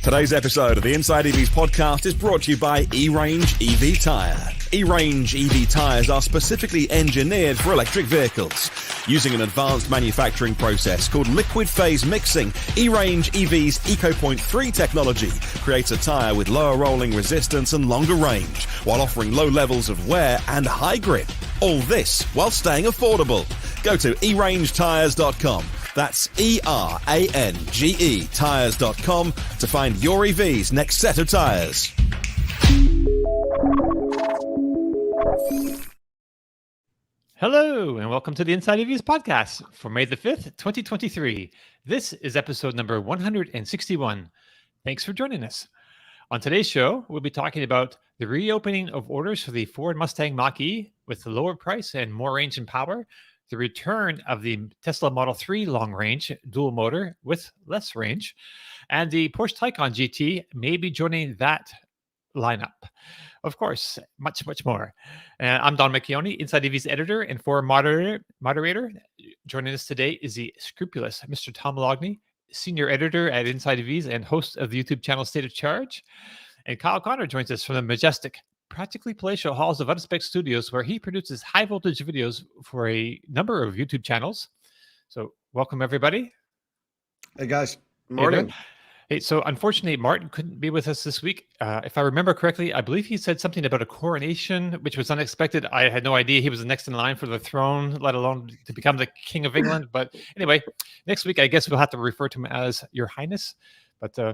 Today's episode of the Inside EVs podcast is brought to you by eRange EV Tyre. eRange EV tyres are specifically engineered for electric vehicles. Using an advanced manufacturing process called liquid phase mixing, eRange EV's EcoPoint 3 technology creates a tyre with lower rolling resistance and longer range, while offering low levels of wear and high grip. All this while staying affordable. Go to erangetires.com. That's ERANGE tires.com to find your EV's next set of tires. Hello, and welcome to the Inside EVs podcast for May the 5th, 2023. This is episode number 161. Thanks for joining us. On today's show, we'll be talking about the reopening of orders for the Ford Mustang Mach-E with the lower price and more range and power, the return of the Tesla Model 3 long range dual motor with less range, and the Porsche Taycan GT may be joining that lineup. Of course, much more. I'm Don Macchione, Inside EV's editor and forum moderator. Joining us today is the scrupulous Mr. Tom Logney, senior editor at Inside EVs and host of the YouTube channel State of Charge. And Kyle Connor joins us from the majestic, practically palatial halls of Unspec Studios, where he produces high voltage videos for a number of YouTube channels. So welcome, everybody. Hey, guys. Morning. Hey, so unfortunately, Martin couldn't be with us this week. If I remember correctly, I believe he said something about a coronation, which was unexpected. I had no idea he was the next in line for the throne, let alone to become the King of England. But anyway, next week, I guess we'll have to refer to him as Your Highness. But so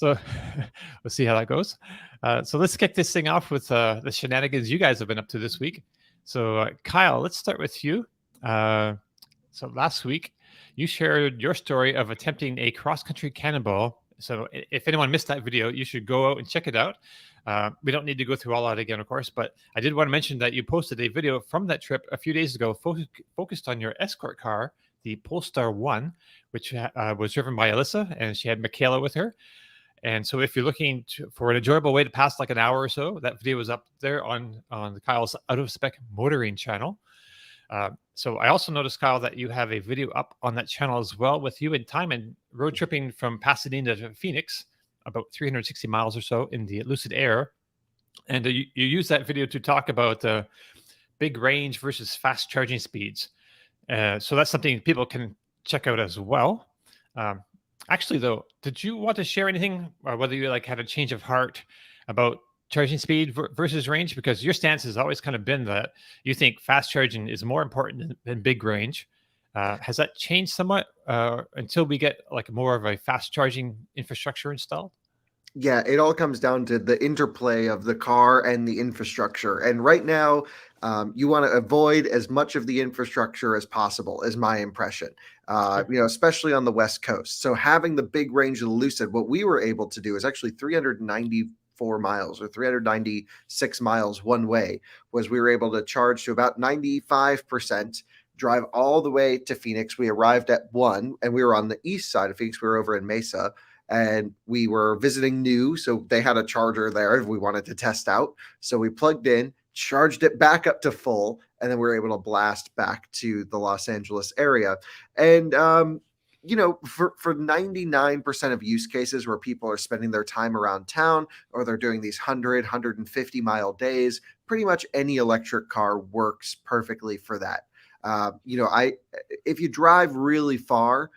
we'll see how that goes. So let's kick this thing off with the shenanigans you guys have been up to this week. So Kyle, let's start with you. So last week, you shared your story of attempting a cross-country cannonball. So if anyone missed that video, you should go out and check it out. We don't need to go through all that again, of course, but I did want to mention that you posted a video from that trip a few days ago focused on your escort car, the Polestar 1, which was driven by Alyssa, and she had Michaela with her. And so if you're looking for an enjoyable way to pass like an hour or so, that video is up there on Kyle's Out of Spec Motoring channel. So I also noticed, Kyle, that you have a video up on that channel as well with you and Timon road tripping from Pasadena to Phoenix, about 360 miles or so in the Lucid Air. And you use that video to talk about big range versus fast charging speeds. So that's something people can check out as well. Actually, though, did you want to share anything, or whether you had a change of heart about charging speed versus range? Because your stance has always kind of been that you think fast charging is more important than big range. Has that changed somewhat until we get more of a fast charging infrastructure installed? Yeah, it all comes down to the interplay of the car and the infrastructure. And right now, you want to avoid as much of the infrastructure as possible, is my impression, especially on the West Coast. So having the big range of the Lucid, what we were able to do is actually 394 miles or 396 miles one way, was we were able to charge to about 95%, drive all the way to Phoenix. We arrived at 1, and we were on the east side of Phoenix. We were over in Mesa. And we were visiting new, so they had a charger there we wanted to test out. So we plugged in, charged it back up to full, and then we were able to blast back to the Los Angeles area. And, for 99% of use cases where people are spending their time around town, or they're doing these 150 mile days, pretty much any electric car works perfectly for that. If you drive really far,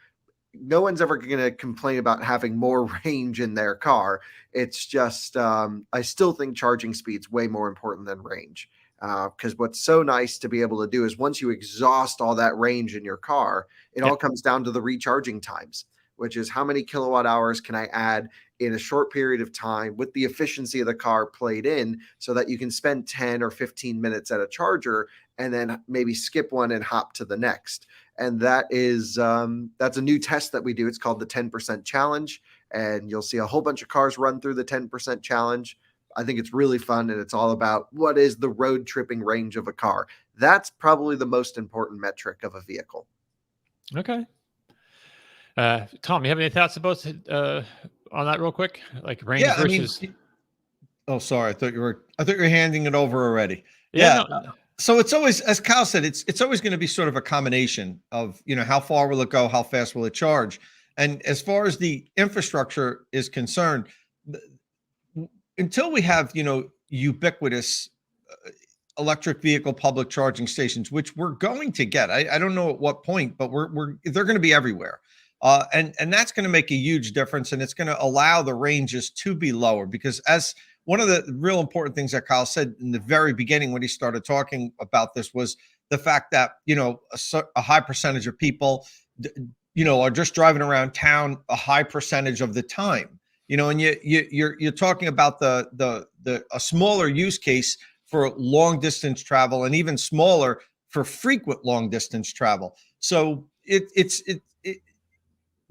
no one's ever going to complain about having more range in their car. It's just, I still think charging speed's way more important than range. Because what's so nice to be able to do is once you exhaust all that range in your car, it all comes down to the recharging times, which is how many kilowatt hours can I add in a short period of time with the efficiency of the car played in, so that you can spend 10 or 15 minutes at a charger and then maybe skip one and hop to the next. And that is that's a new test that we do. It's called the 10% challenge, and you'll see a whole bunch of cars run through the 10% challenge. I think it's really fun, and it's all about what is the road tripping range of a car. That's probably the most important metric of a vehicle. Okay. Tom, you have any thoughts about on that real quick? Like range versus... Oh, sorry. I thought you were handing it over already. Yeah. No. So it's always, as Kyle said, it's always going to be sort of a combination of, how far will it go, how fast will it charge, and as far as the infrastructure is concerned, until we have ubiquitous electric vehicle public charging stations, which we're going to get. I don't know at what point, but they're going to be everywhere. And that's going to make a huge difference, and it's going to allow the ranges to be lower, because as one of the real important things that Kyle said in the very beginning when he started talking about this was the fact that, a high percentage of people, are just driving around town a high percentage of the time, and you're talking about a smaller use case for long distance travel, and even smaller for frequent long distance travel. So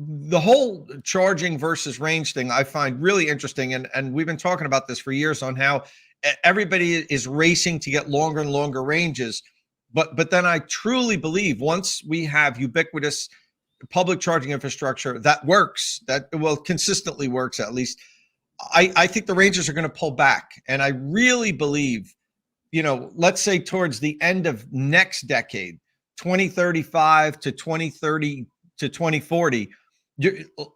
the whole charging versus range thing I find really interesting. And we've been talking about this for years on how everybody is racing to get longer and longer ranges. But then I truly believe once we have ubiquitous public charging infrastructure that works, consistently works at least, I think the ranges are going to pull back. And I really believe, let's say towards the end of next decade, 2035 to 2030 to 2040,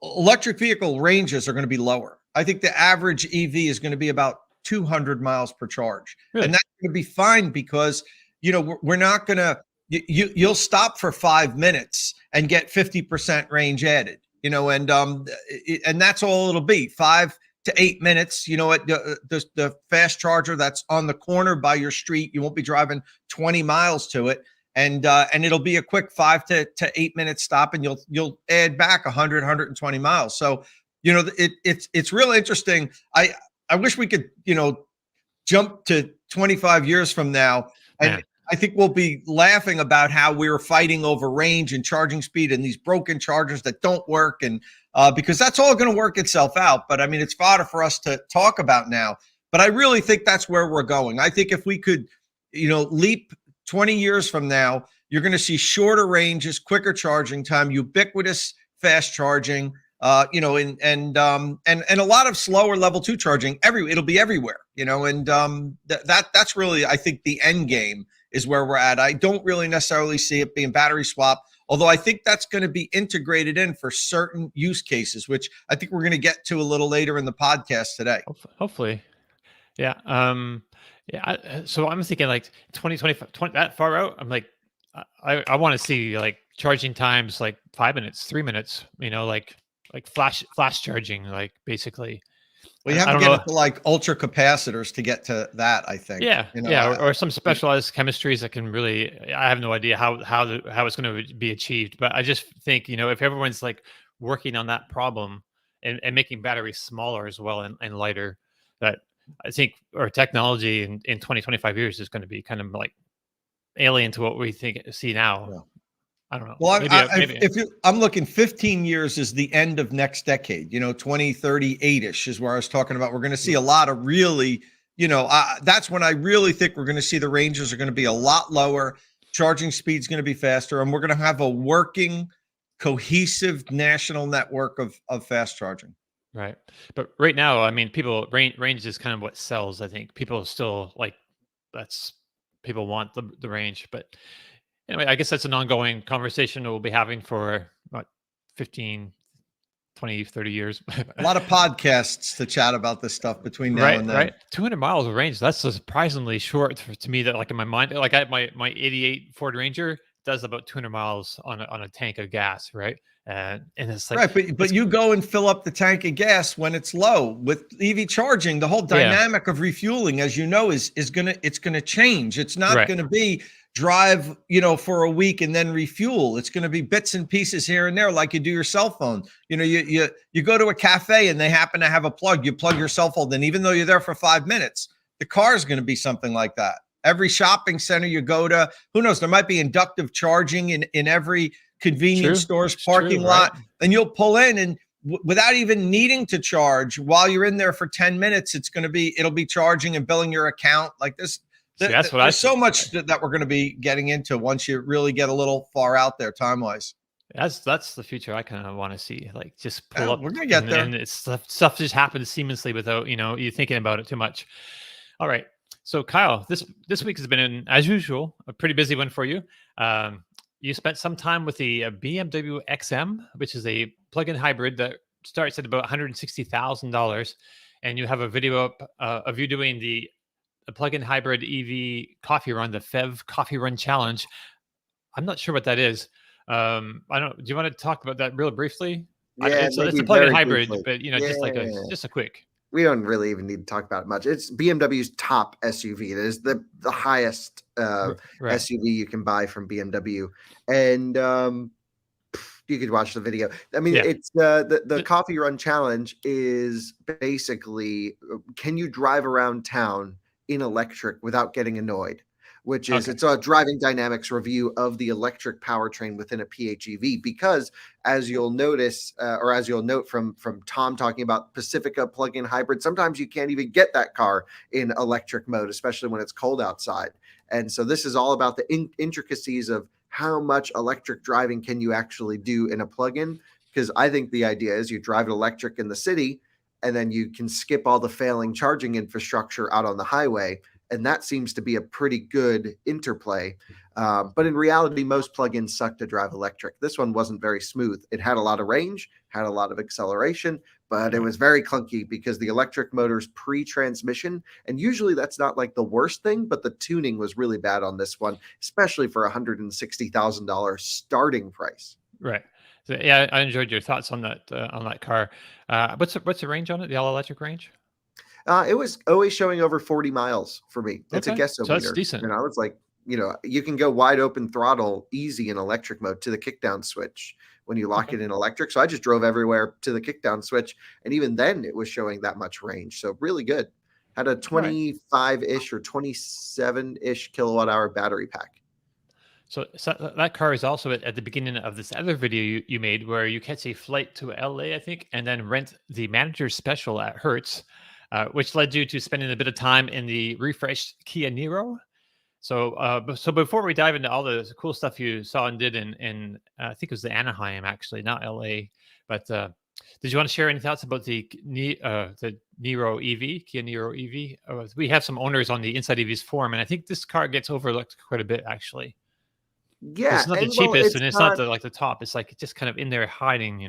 electric vehicle ranges are going to be lower. I think the average EV is going to be about 200 miles per charge. Really? And that's going to be fine because, we're not going to, you'll stop for 5 minutes and get 50% range added, and that's all it'll be, 5 to 8 minutes. The fast charger that's on the corner by your street, you won't be driving 20 miles to it. And it'll be a quick 5 to 8 minute stop, and you'll add back 100, 120 miles. So, it's really interesting. I wish we could, jump to 25 years from now. And I think we'll be laughing about how we were fighting over range and charging speed and these broken chargers that don't work. And because that's all going to work itself out. But I mean, it's fodder for us to talk about now. But I really think that's where we're going. I think if we could, leap 20 years from now, you're going to see shorter ranges, quicker charging time, ubiquitous fast charging, and a lot of slower level 2 charging. It'll be everywhere, and that's really, I think, the end game is where we're at. I don't really necessarily see it being battery swap, although I think that's going to be integrated in for certain use cases, which I think we're going to get to a little later in the podcast today. Hopefully. Yeah. So I'm thinking like 2025, that far out. I'm like, I want to see like charging times, like 5 minutes, 3 minutes, like flash charging, like basically. Well, you have to get into like ultra capacitors to get to that, I think. Yeah. Or some specialized chemistries that can really, I have no idea how it's going to be achieved, but I just think, if everyone's like working on that problem and making batteries smaller as well and lighter, that I think our technology in 20, 25 years is going to be kind of like alien to what we see now. Yeah. I don't know. Well, I'm looking 15 years is the end of next decade, 2038-ish is where I was talking about. We're going to see a lot of really, that's when I really think we're going to see the ranges are going to be a lot lower. Charging speed's going to be faster, and we're going to have a working, cohesive national network of fast charging. Right. But right now, I mean, range is kind of what sells. I think people still people want the range. But anyway, I guess that's an ongoing conversation we'll be having for 15, 20, 30 years. A lot of podcasts to chat about this stuff between now and then. Right. 200 miles of range. That's surprisingly short to me, that like in my mind, like I have my 88 Ford Ranger does about 200 miles on a tank of gas. Right. And it's like, right, but you go and fill up the tank of gas when it's low. With EV charging, the whole dynamic of refueling, as you know, it's gonna change. It's not gonna be drive, for a week and then refuel. It's gonna be bits and pieces here and there, like you do your cell phone. You go to a cafe and they happen to have a plug. You plug your cell phone, and even though you're there for 5 minutes, the car is gonna be something like that. Every shopping center you go to, who knows? There might be inductive charging in every convenience store's parking lot, and you'll pull in and without even needing to charge while you're in there for 10 minutes, it'll be charging and billing your account like this. There's so much that we're going to be getting into once you really get a little far out there time wise. That's the future I kind of want to see. Like just pull up. We're going to get there. And it's stuff just happens seamlessly without, you thinking about it too much. All right. So Kyle, this week has been, as usual, a pretty busy one for you. You spent some time with the BMW XM, which is a plug-in hybrid that starts at about $160,000, and you have a video up of you doing the plug-in hybrid EV coffee run, the FEV Coffee Run Challenge. I'm not sure what that is. I don't. Do you want to talk about that real briefly? Yeah, It's maybe a plug-in very hybrid, briefly. but Yeah. just a quick. We don't really even need to talk about it much. It's BMW's top SUV. It is the highest Right. SUV you can buy from BMW, and you could watch the video. I mean, Yeah. it's the coffee run challenge is basically, can you drive around town in electric without getting annoyed? Which is, Okay. it's a driving dynamics review of the electric powertrain within a PHEV. Because as you'll notice, or as you'll note from Tom talking about Pacifica plug-in hybrid, sometimes you can't even get that car in electric mode, especially when it's cold outside. And so this is all about the intricacies of how much electric driving can you actually do in a plug-in. Because I think the idea is you drive electric in the city, and then you can skip all the failing charging infrastructure out on the highway. And that seems to be a pretty good interplay. But in reality, most plugins suck to drive electric. This one wasn't very smooth. It had a lot of range, had a lot of acceleration, but it was very clunky because the electric motor's pre-transmission. And usually that's not like the worst thing, but the tuning was really bad on this one, especially for $160,000 starting price. Right. So, yeah, I enjoyed your thoughts on that car. What's the range on it? The all electric range? It was always showing over 40 miles for me. It's a Okay. guessometer. So that's decent. And I was like, you can go wide open throttle easy in electric mode to the kickdown switch when you lock Okay. it in electric. So I just drove everywhere to the kickdown switch. And even then it was showing that much range. So really good. Had a 25-ish or 27-ish kilowatt hour battery pack. So that car is also at the beginning of this other video you made where you catch a flight to LA, I think, and then rent the manager's special at Hertz, which led you to spending a bit of time in the refreshed Kia Niro. So before we dive into all the cool stuff you saw and did in I think it was the Anaheim, actually, not LA, but did you want to share any thoughts about the Niro EV, Kia Niro EV? We have some owners on the Inside EVs forum, and I think this car gets overlooked quite a bit, actually. Yeah. It's not the cheapest, and it's not the top. It's like just kind of in there hiding,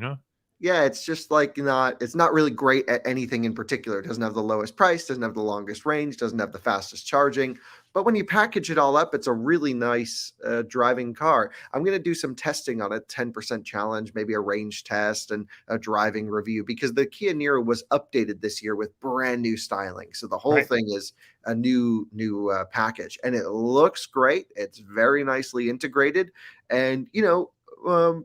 Yeah, it's just like it's not really great at anything in particular. It doesn't have the lowest price, doesn't have the longest range, doesn't have the fastest charging. But when you package it all up, it's a really nice driving car. I'm going to do some testing on a 10% challenge, maybe a range test and a driving review, because the Kia Niro was updated this year with brand new styling. So the whole thing is a new package, and it looks great. It's very nicely integrated. And,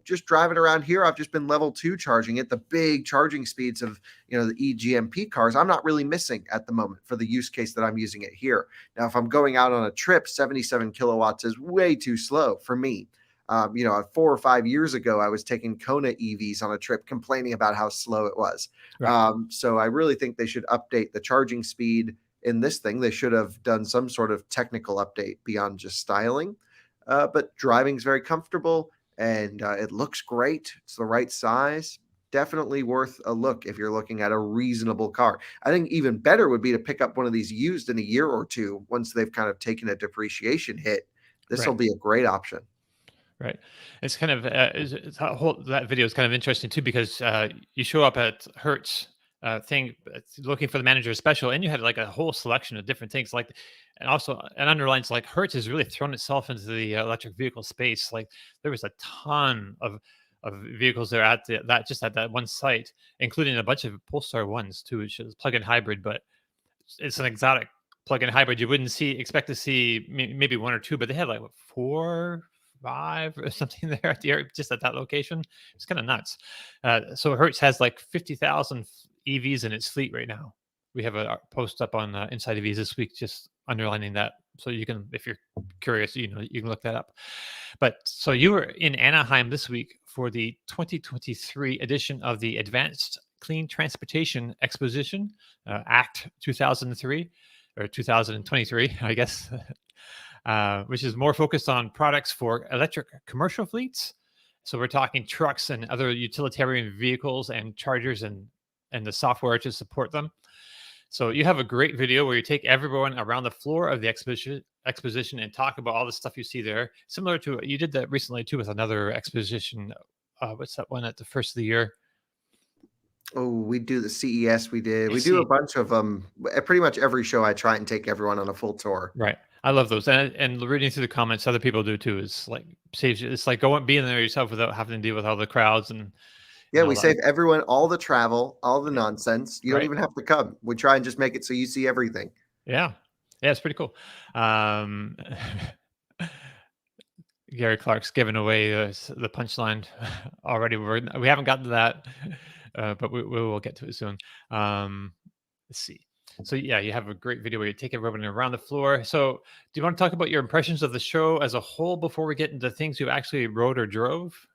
just driving around here, I've just been level 2 charging it. The big charging speeds of, the eGMP cars, I'm not really missing at the moment for the use case that I'm using it here. Now, if I'm going out on a trip, 77 kilowatts is way too slow for me. 4 or 5 years ago, I was taking Kona EVs on a trip complaining about how slow it was. Right. So I really think they should update the charging speed in this thing. They should have done some sort of technical update beyond just styling. But driving's very comfortable. And it looks great. It's the right size. Definitely worth a look if you're looking at a reasonable car. I think even better would be to pick up one of these used in a year or two once they've kind of taken a depreciation hit. This will be a great option. Right. It's kind of that video is kind of interesting too, because you show up at Hertz thing looking for the manager special, and you had like a whole selection of different things, like, and also it underlines like Hertz has really thrown itself into the electric vehicle space. Like there was a ton of vehicles there at that one site, including a bunch of Polestar ones too, which is plug-in hybrid, but it's an exotic plug-in hybrid. You wouldn't expect to see maybe one or two, but they had like 4, 5 or something there just at that location. It's kind of nuts. So Hertz has like 50,000 EVs in its fleet right now. We have a post up on Inside EVs this week, just underlining that. So you can, if you're curious, you can look that up. But so you were in Anaheim this week for the 2023 edition of the Advanced Clean Transportation Exposition, Act 2003 or 2023, I guess, which is more focused on products for electric commercial fleets. So we're talking trucks and other utilitarian vehicles and chargers and the software to support them. So you have a great video where you take everyone around the floor of the exposition and talk about all the stuff you see there. Similar to you did that recently too with another exposition. What's that one at the first of the year? Oh, we do the CES. We did. Yeah, We do a bunch of them. Pretty much every show, I try and take everyone on a full tour. Right. I love those. And reading through the comments, other people do too. Is like saves you. It's like being there yourself without having to deal with all the crowds and Yeah, all we that. save everyone all the travel, all the nonsense. You don't Right. even have to come. We try and just make it so you see everything. Yeah. Yeah, it's pretty cool. Gary Clark's given away the punchline already. We haven't gotten to that, but we will get to it soon. Let's see. So yeah, you have a great video where you take everyone around the floor. So do you want to talk about your impressions of the show as a whole before we get into things you actually rode or drove?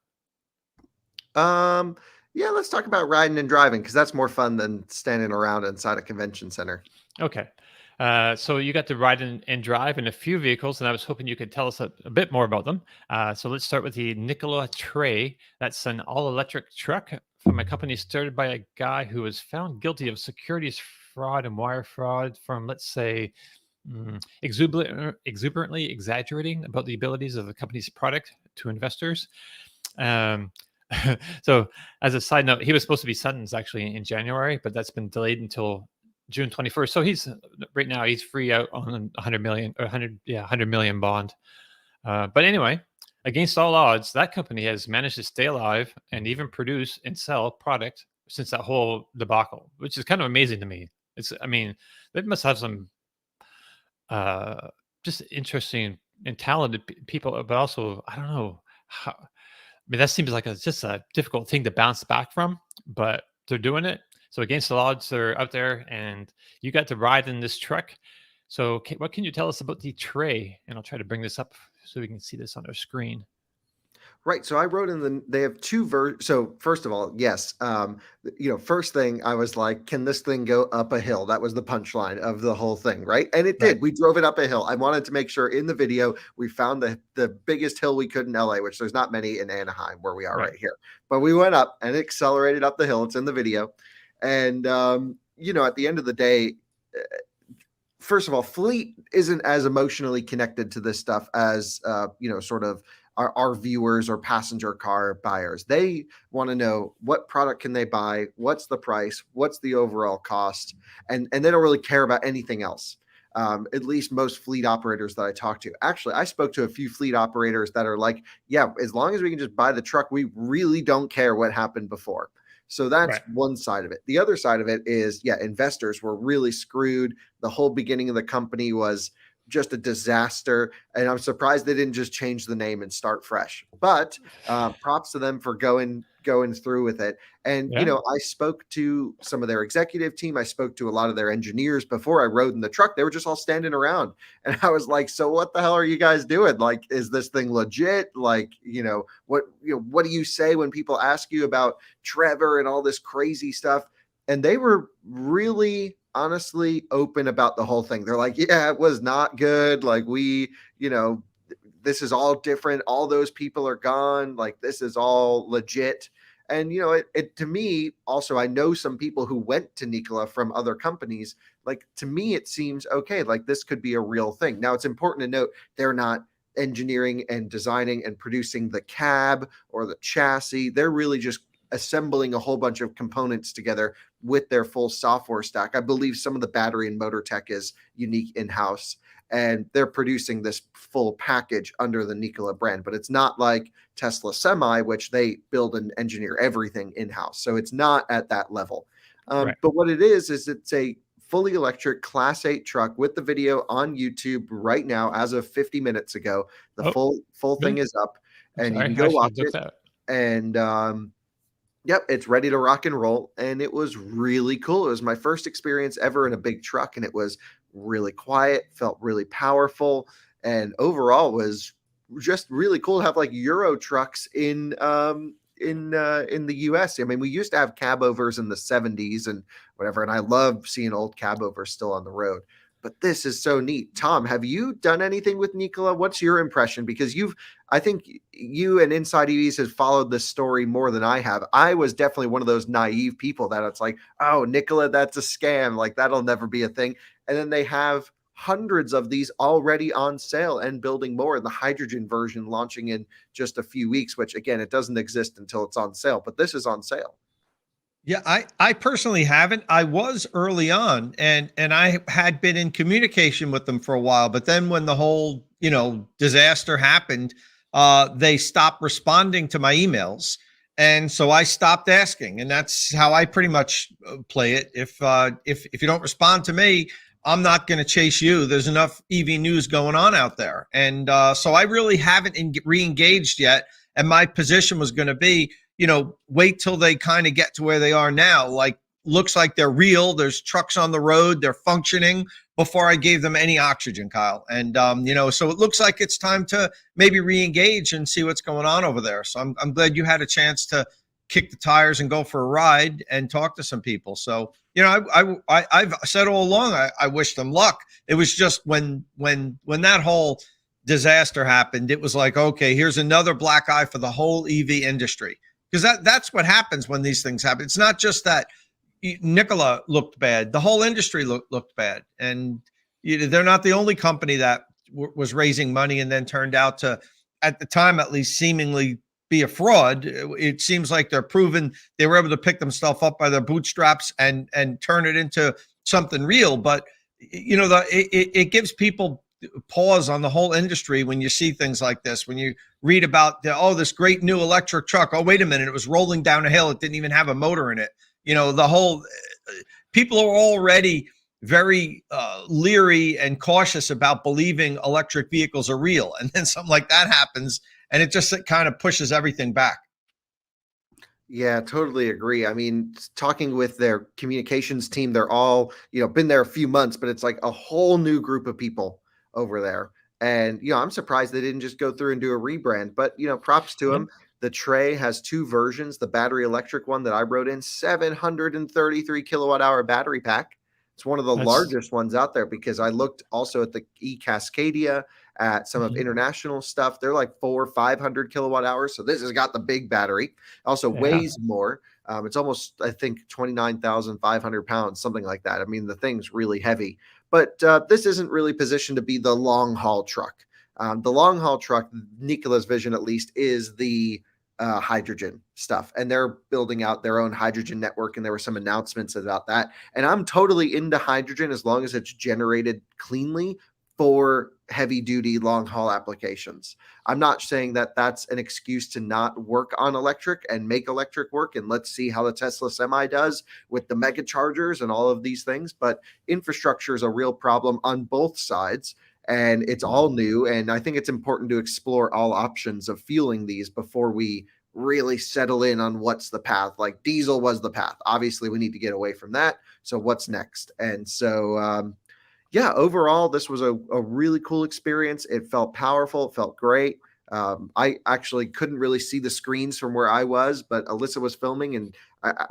Yeah, let's talk about riding and driving because that's more fun than standing around inside a convention center. Okay. So you got to ride and drive in a few vehicles, and I was hoping you could tell us a bit more about them. So let's start with the Nikola Tre. That's an all-electric truck from a company started by a guy who was found guilty of securities fraud and wire fraud from, let's say, exuberantly exaggerating about the abilities of the company's product to investors. So as a side note, he was supposed to be sentenced actually in January, but that's been delayed until June 21st. So he's right now he's free out on 100 million bond. But anyway, against all odds, that company has managed to stay alive and even produce and sell product since that whole debacle, which is kind of amazing to me. They must have some just interesting and talented people, but also I don't know how. That seems like it's just a difficult thing to bounce back from, but they're doing it. So against the odds, they're out there, and you got to ride in this truck. So what can you tell us about the Tre? And I'll try to bring this up so we can see this on our screen. Right. So I wrote they have two So first of all, yes. First thing I was like, can this thing go up a hill? That was the punchline of the whole thing. Right. And it did. We drove it up a hill. I wanted to make sure in the video we found the biggest hill we could in LA, which there's not many in Anaheim where we are right here. But we went up and accelerated up the hill. It's in the video. And, at the end of the day, first of all, fleet isn't as emotionally connected to this stuff as, sort of our viewers or passenger car buyers. They want to know what product can they buy, what's the price, what's the overall cost, and they don't really care about anything else. At least most fleet operators that I talk to. Actually, I spoke to a few fleet operators that are like, yeah, as long as we can just buy the truck, we really don't care what happened before. So that's one side of it. The other side of it is, investors were really screwed. The whole beginning of the company was just a disaster. And I'm surprised they didn't just change the name and start fresh. But props to them for going through with it. And, I spoke to some of their executive team. I spoke to a lot of their engineers before I rode in the truck. They were just all standing around. And I was like, so what the hell are you guys doing? Like, is this thing legit? Like, what do you say when people ask you about Trevor and all this crazy stuff? And they were really honestly open about the whole thing. They're like, yeah, it was not good. Like this is all different. All those people are gone. Like this is all legit. And, it to me also, I know some people who went to Nikola from other companies. Like to me, it seems okay. Like this could be a real thing. Now it's important to note they're not engineering and designing and producing the cab or the chassis. They're really just assembling a whole bunch of components together with their full software stack. I believe some of the battery and motor tech is unique in-house, and they're producing this full package under the Nikola brand, but it's not like Tesla Semi, which they build and engineer everything in-house. So it's not at that level. But what it is it's a fully electric Class 8 truck with the video on YouTube right now as of 50 minutes ago. The full thing is up, and you can go watch it. And yep, it's ready to rock and roll. And it was really cool. It was my first experience ever in a big truck, and it was really quiet, felt really powerful, and overall was just really cool to have like Euro trucks in the US. I mean, we used to have cab overs in the 70s and whatever, and I love seeing old cab overs still on the road. But this is so neat. Tom, have you done anything with Nikola? What's your impression? Because I think you and Inside EVs has followed this story more than I have. I was definitely one of those naive people that it's like, oh, Nikola, that's a scam. Like that'll never be a thing. And then they have hundreds of these already on sale and building more. The hydrogen version launching in just a few weeks, which again, it doesn't exist until it's on sale, but this is on sale. Yeah, I personally haven't. I was early on, and I had been in communication with them for a while, but then when the whole, disaster happened, they stopped responding to my emails. And so I stopped asking, and that's how I pretty much play it. If you don't respond to me, I'm not going to chase you. There's enough EV news going on out there. And so I really haven't re-engaged yet. And my position was going to be, wait till they kind of get to where they are now. Like, looks like they're real. There's trucks on the road. They're functioning before I gave them any oxygen, Kyle. And, so it looks like it's time to maybe re-engage and see what's going on over there. So I'm glad you had a chance to kick the tires and go for a ride and talk to some people. So, I've said all along, I wish them luck. It was just when that whole disaster happened, it was like, okay, here's another black eye for the whole EV industry. Because that's what happens when these things happen. It's not just that Nikola looked bad. The whole industry looked bad. And they're not the only company that was raising money and then turned out to, at the time at least, seemingly be a fraud. It seems like they're proven they were able to pick themselves up by their bootstraps and turn it into something real. But, it gives people pause on the whole industry when you see things like this. When you read about this great new electric truck. Oh, wait a minute. It was rolling down a hill. It didn't even have a motor in it. The whole people are already very leery and cautious about believing electric vehicles are real. And then something like that happens and it just kind of pushes everything back. Yeah, totally agree. I mean, talking with their communications team, they're all, been there a few months, but it's like a whole new group of people over there. And, I'm surprised they didn't just go through and do a rebrand, but, props to them. The Tre has two versions. The battery electric one that I wrote in, 733 kilowatt hour battery pack. It's one of the largest ones out there because I looked also at the eCascadia, at some of international stuff. They're like 400-500 kilowatt hours. So this has got the big battery. Also weighs more. It's almost, I think, 29,500 pounds, something like that. I mean, the thing's really heavy. But this isn't really positioned to be the long haul truck. The long haul truck, Nikola's vision at least, is the hydrogen stuff. And they're building out their own hydrogen network. And there were some announcements about that. And I'm totally into hydrogen as long as it's generated cleanly for heavy duty long haul applications. I'm not saying that that's an excuse to not work on electric and make electric work. And let's see how the Tesla Semi does with the mega chargers and all of these things. But infrastructure is a real problem on both sides. And it's all new. And I think it's important to explore all options of fueling these before we really settle in on what's the path. Like diesel was the path. Obviously, we need to get away from that. So what's next? And so, overall, this was a really cool experience. It felt powerful. It felt great. I actually couldn't really see the screens from where I was, but Alyssa was filming and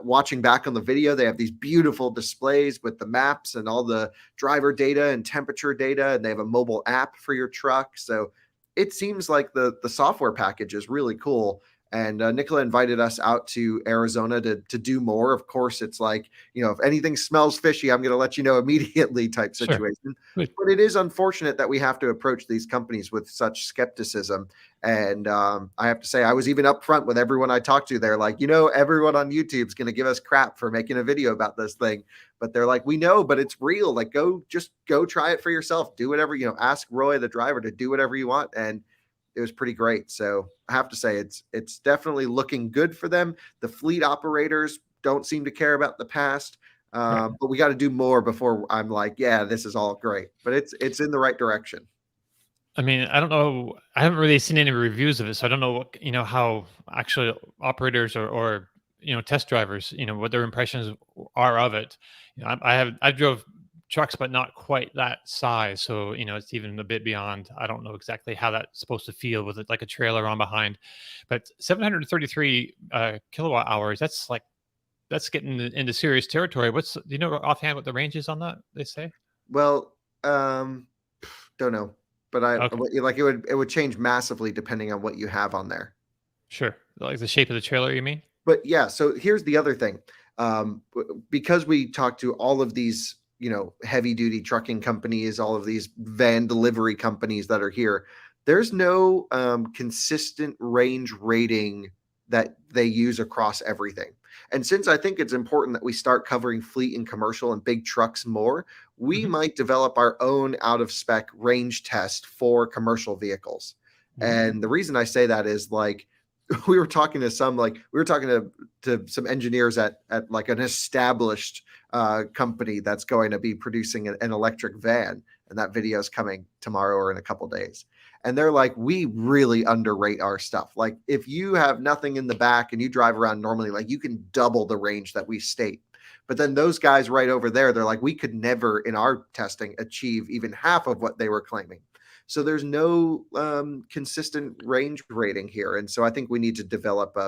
watching back on the video. They have these beautiful displays with the maps and all the driver data and temperature data, and they have a mobile app for your truck. So it seems like the software package is really cool. And Nikola invited us out to Arizona to do more. Of course, it's like, if anything smells fishy, I'm going to let you know immediately type situation. Sure. But it is unfortunate that we have to approach these companies with such skepticism. And I have to say, I was even upfront with everyone I talked to. They're like, everyone on YouTube is going to give us crap for making a video about this thing. But they're like, we know, but it's real. Like, go try it for yourself. Do whatever, ask Roy, the driver, to do whatever you want. And it was pretty great. So I have to say it's definitely looking good for them. The fleet operators don't seem to care about the past, but we got to do more before I'm like, yeah, this is all great. But it's in the right direction. I mean, I don't know. I haven't really seen any reviews of it, so I don't know what how actual operators or test drivers what their impressions are of it. I drove trucks, but not quite that size. So, it's even a bit beyond. I don't know exactly how that's supposed to feel with it, like a trailer on behind. But 733 kilowatt hours, that's getting into serious territory. Do you know offhand what the range is on that, they say? Well, don't know. but Okay. like it would change massively depending on what you have on there. Sure. Like the shape of the trailer, you mean? But yeah, so here's the other thing. Because we talked to all of these, heavy duty trucking companies, all of these van delivery companies that are here, there's no consistent range rating that they use across everything. And since I think it's important that we start covering fleet and commercial and big trucks more, we might develop our own out of spec range test for commercial vehicles. And the reason I say that is like, we were talking to some engineers at like an established company that's going to be producing an electric van, and that video is coming tomorrow or in a couple days. And they're like, we really underrate our stuff. Like if you have nothing in the back and you drive around normally, like you can double the range that we state. But then those guys right over there, they're like, we could never in our testing achieve even half of what they were claiming. So there's no consistent range rating here. And so I think we need to develop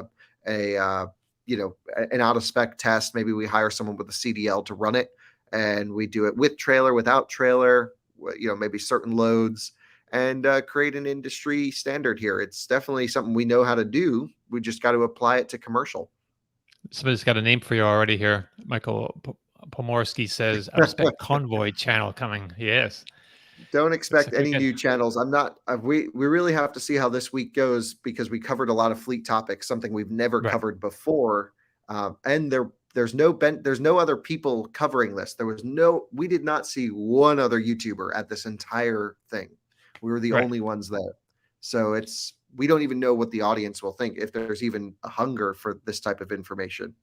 an out of spec test. Maybe we hire someone with a CDL to run it, and we do it with trailer, without trailer, maybe certain loads, and create an industry standard here. It's definitely something we know how to do. We just got to apply it to commercial. Somebody's got a name for you already here. Michael Pomorski says, out of spec convoy channel coming. Yes. Don't expect any new channels. We really have to see how this week goes, because we covered a lot of fleet topics, something we've never covered before. And there's no other people covering this. We did not see one other YouTuber at this entire thing. We were the only ones there. So we don't even know what the audience will think, if there's even a hunger for this type of information.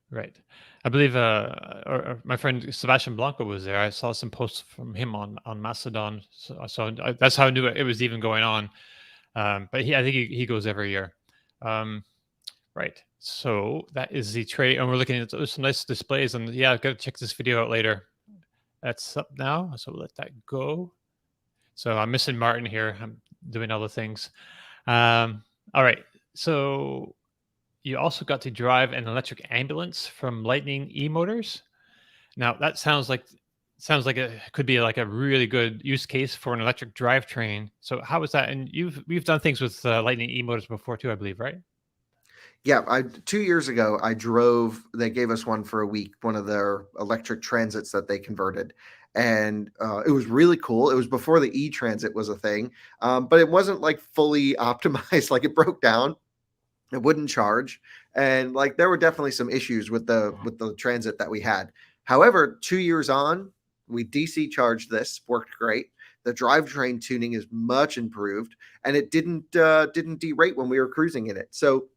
Right. I believe my friend Sebastian Blanco was there. I saw some posts from him on Mastodon. So that's how I knew it was even going on. But I think he goes every year. Right. So that is the tray. And we're looking at some nice displays. And yeah, I've got to check this video out later. That's up now. So we'll let that go. So I'm missing Martin here. I'm doing other things. All right. So you also got to drive an electric ambulance from Lightning eMotors. Now that sounds like it could be like a really good use case for an electric drivetrain. So how is that? And we've done things with Lightning eMotors before too, I believe, right? Yeah, 2 years ago, they gave us one for a week, one of their electric transits that they converted. And it was really cool. It was before the e-transit was a thing, but it wasn't like fully optimized. Like it broke down, it wouldn't charge. And like, there were definitely some issues with the transit that we had. However, 2 years on, we DC charged this, worked great. The drivetrain tuning is much improved, and it didn't derate when we were cruising in it. So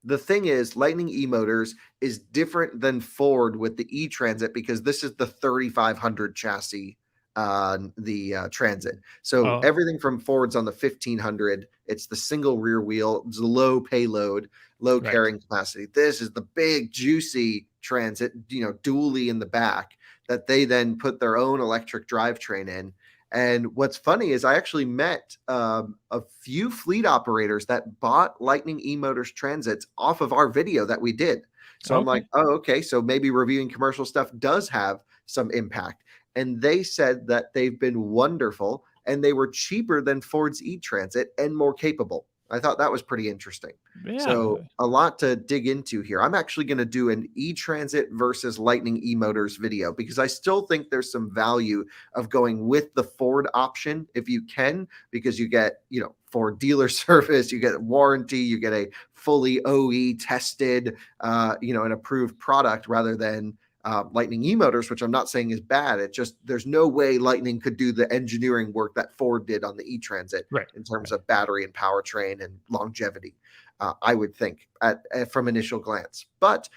the thing is, Lightning eMotors is different than Ford with the e-Transit, because this is the 3500 chassis, the Transit. So everything from Ford's on the 1500. It's the single rear wheel. It's low payload, low carrying capacity. This is the big, juicy Transit, dually in the back, that they then put their own electric drivetrain in. And what's funny is I actually met a few fleet operators that bought Lightning eMotors Transits off of our video that we did. So I'm like, oh, okay. So maybe reviewing commercial stuff does have some impact. And they said that they've been wonderful, and they were cheaper than Ford's e-Transit and more capable. I thought that was pretty interesting. Yeah. So a lot to dig into here. I'm actually going to do an e-Transit versus Lightning eMotors video, because I still think there's some value of going with the Ford option if you can, because you get, Ford dealer service, you get warranty, you get a fully OE tested, an approved product, rather than Lightning eMotors, which I'm not saying is bad. It just, there's no way Lightning could do the engineering work that Ford did on the e-Transit in terms of battery and powertrain and longevity, I would think from initial glance. But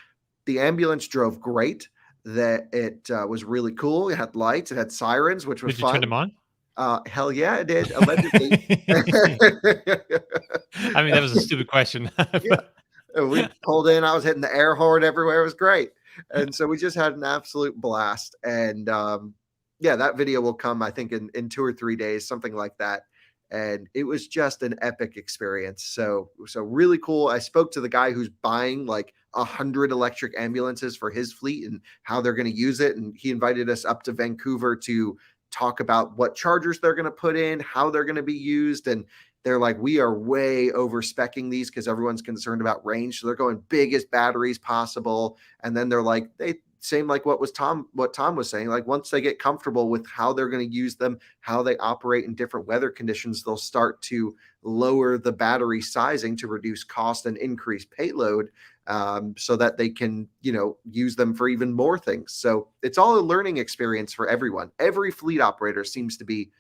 the ambulance drove great. That it was really cool. It had lights, it had sirens, which was fun. Did you turn them on? Hell yeah, it did. Allegedly. I mean, that was a stupid question. Yeah. We pulled in. I was hitting the air horn everywhere. It was great. And so we just had an absolute blast. And that video will come, I think, in 2 or 3 days, something like that. And it was just an epic experience. So really cool. I spoke to the guy who's buying like 100 electric ambulances for his fleet and how they're going to use it. And he invited us up to Vancouver to talk about what chargers they're going to put in, how they're going to be used. And they're like, we are way over speccing these because everyone's concerned about range. So they're going biggest batteries possible. And then they're like, same like what Tom was saying, like once they get comfortable with how they're going to use them, how they operate in different weather conditions, they'll start to lower the battery sizing to reduce cost and increase payload, so that they can, use them for even more things. So it's all a learning experience for everyone. Every fleet operator seems to be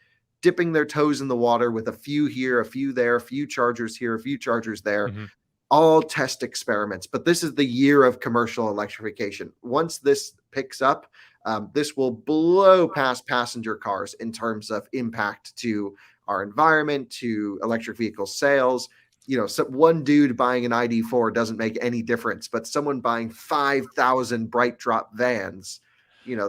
dipping their toes in the water with a few here, a few there, a few chargers here, a few chargers there. Mm-hmm. All test experiments, but this is the year of commercial electrification. Once this picks up, this will blow past passenger cars in terms of impact to our environment, to electric vehicle sales. So one dude buying an ID4 doesn't make any difference, but someone buying 5,000 Brightdrop vans,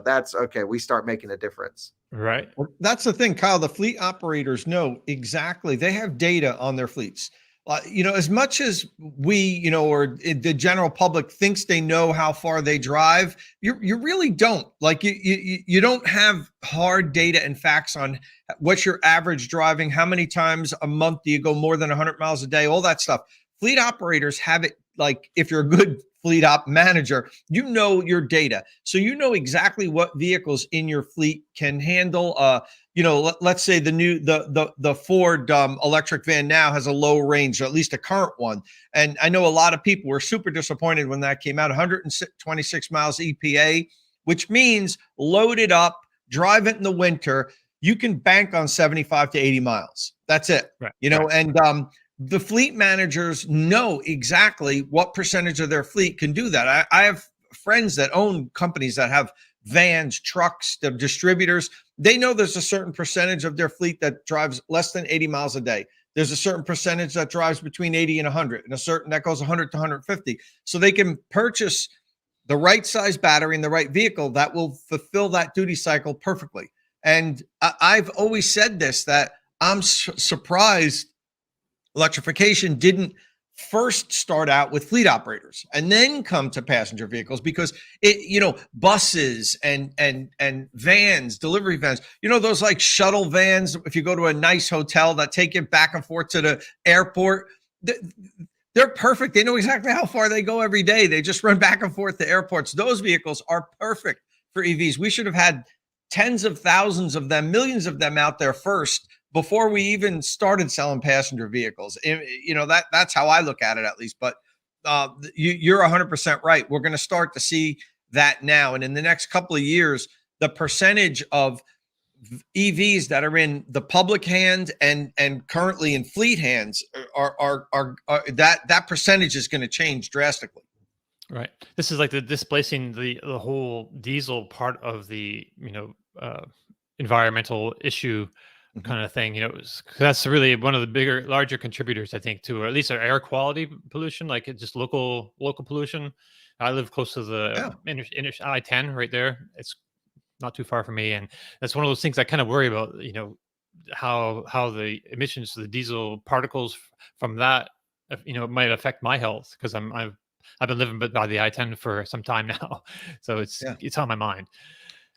that's okay. We start making a difference. Right. Well, that's the thing, Kyle. The fleet operators know exactly. They have data on their fleets. As much as we, or the general public thinks they know how far they drive, you really don't. Like you don't have hard data and facts on what's your average driving, how many times a month do you go more than 100 miles a day, all that stuff. Fleet operators have it. Like if you're a good fleet op manager, you know your data, so you know exactly what vehicles in your fleet can handle. Let's say the Ford electric van now has a low range, or at least a current one. And I know a lot of people were super disappointed when that came out, 126 miles EPA, which means load it up, drive it in the winter. You can bank on 75 to 80 miles. That's it. Right. And the fleet managers know exactly what percentage of their fleet can do that. I have friends that own companies that have vans, trucks, the distributors. They know there's a certain percentage of their fleet that drives less than 80 miles a day. There's a certain percentage that drives between 80 and 100, and a certain that goes 100 to 150. So they can purchase the right size battery and the right vehicle that will fulfill that duty cycle perfectly. And I've always said this, that I'm surprised electrification didn't first start out with fleet operators and then come to passenger vehicles, because buses and vans, delivery vans, those like shuttle vans, if you go to a nice hotel that take you back and forth to the airport, they're perfect. They know exactly how far they go every day. They just run back and forth to airports. Those vehicles are perfect for EVs. We should have had tens of thousands of them, millions of them out there first, before we even started selling passenger vehicles. That's how I look at it, at least. But you're 100% right. We're going to start to see that now. And in the next couple of years, the percentage of EVs that are in the public hand and currently in fleet hands are that percentage is going to change drastically. Right. This is like displacing the whole diesel part of the, environmental issue kind of thing. That's really one of the larger contributors, I think, to, or at least our air quality pollution, like just local pollution. I live close to the I-10 right there. It's not too far from me, and that's one of those things I kind of worry about. How the emissions to the diesel particles from that, might affect my health, because I've been living by the I-10 for some time now, so it's on my mind.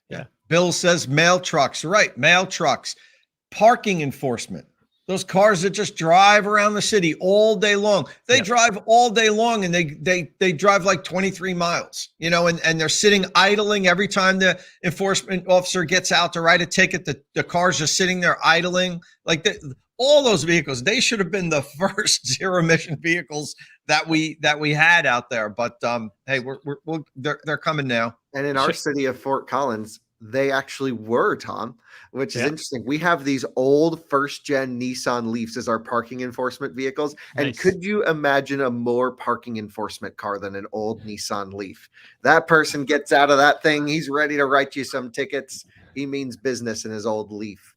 Yeah. Bill says mail trucks, right? Mail trucks. Parking enforcement. Those cars that just drive around the city all day long. They drive all day long, and they drive like 23 miles, and they're sitting idling every time the enforcement officer gets out to write a ticket. The car's just sitting there idling. Like all those vehicles, they should have been the first zero emission vehicles that we had out there. But hey, they're coming now. And in our city of Fort Collins, they actually were, Tom, which is interesting. We have these old first-gen Nissan Leafs as our parking enforcement vehicles. Nice. And could you imagine a more parking enforcement car than an old Nissan Leaf? That person gets out of that thing, he's ready to write you some tickets. He means business in his old Leaf.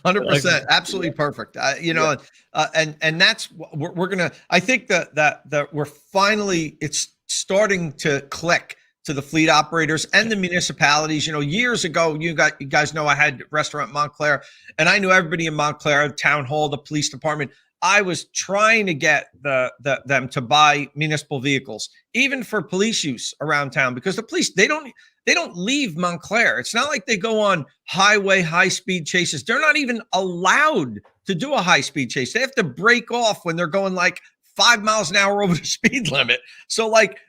100%. Absolutely perfect. And that's we're going to, I think that we're finally, it's starting to click to the fleet operators and the municipalities. Years ago, you guys know I had restaurant Montclair, and I knew everybody in Montclair, town hall, the police department. I was trying to get them to buy municipal vehicles, even for police use around town, because the police, they don't leave Montclair. It's not like they go on highway high-speed chases. They're not even allowed to do a high-speed chase. They have to break off when they're going like 5 miles an hour over the speed limit. So like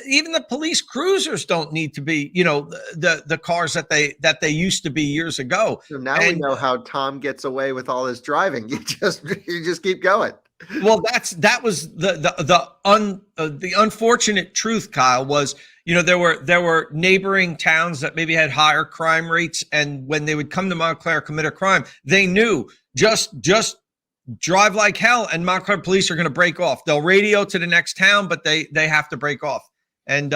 even the police cruisers don't need to be, the cars that they used to be years ago. So now we know how Tom gets away with all his driving. You just keep going. Well, that was the unfortunate truth, Kyle, was, there were neighboring towns that maybe had higher crime rates, and when they would come to Montclair, commit a crime, they knew just drive like hell, and Montclair police are going to break off. They'll radio to the next town, but they have to break off. And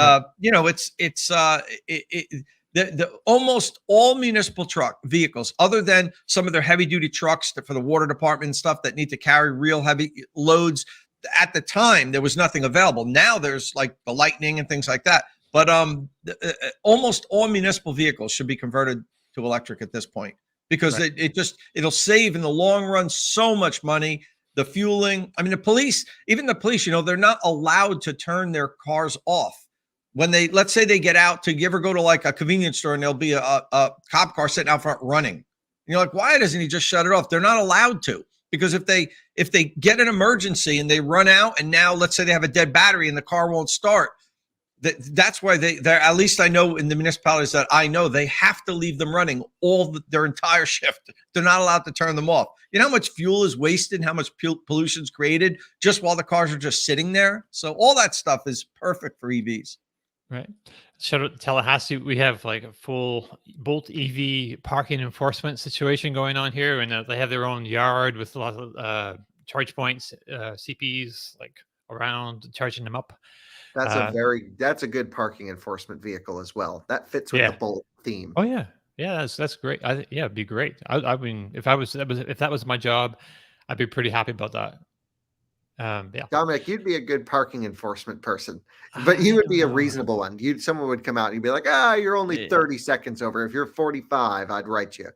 the almost all municipal truck vehicles, other than some of their heavy duty trucks for the water department and stuff that need to carry real heavy loads. At the time, there was nothing available. Now there's like the Lightning and things like that. But almost all municipal vehicles should be converted to electric at this point, because right. it'll save in the long run so much money. The fueling, I mean, even the police, they're not allowed to turn their cars off. When let's say they get out you ever go to like a convenience store and there'll be a cop car sitting out front running. And you're like, why doesn't he just shut it off? They're not allowed to, because if they get an emergency and they run out, and now let's say they have a dead battery and the car won't start, that's why they're, at least I know in the municipalities that I know, they have to leave them running their entire shift. They're not allowed to turn them off. You know how much fuel is wasted, how much pollution is created just while the cars are just sitting there? So all that stuff is perfect for EVs. Right. Shout out to Tallahassee. We have like a full Bolt EV parking enforcement situation going on here, and they have their own yard with a lot of charge points, CPs like around charging them up. That's a good parking enforcement vehicle as well. That fits with the Bolt theme. Oh yeah, that's great. It'd be great. I mean, if that was my job, I'd be pretty happy about that. Dominic, you'd be a good parking enforcement person, but you would be a reasonable one. Someone would come out and you'd be like, you're only 30 seconds over. If you're 45, I'd write you.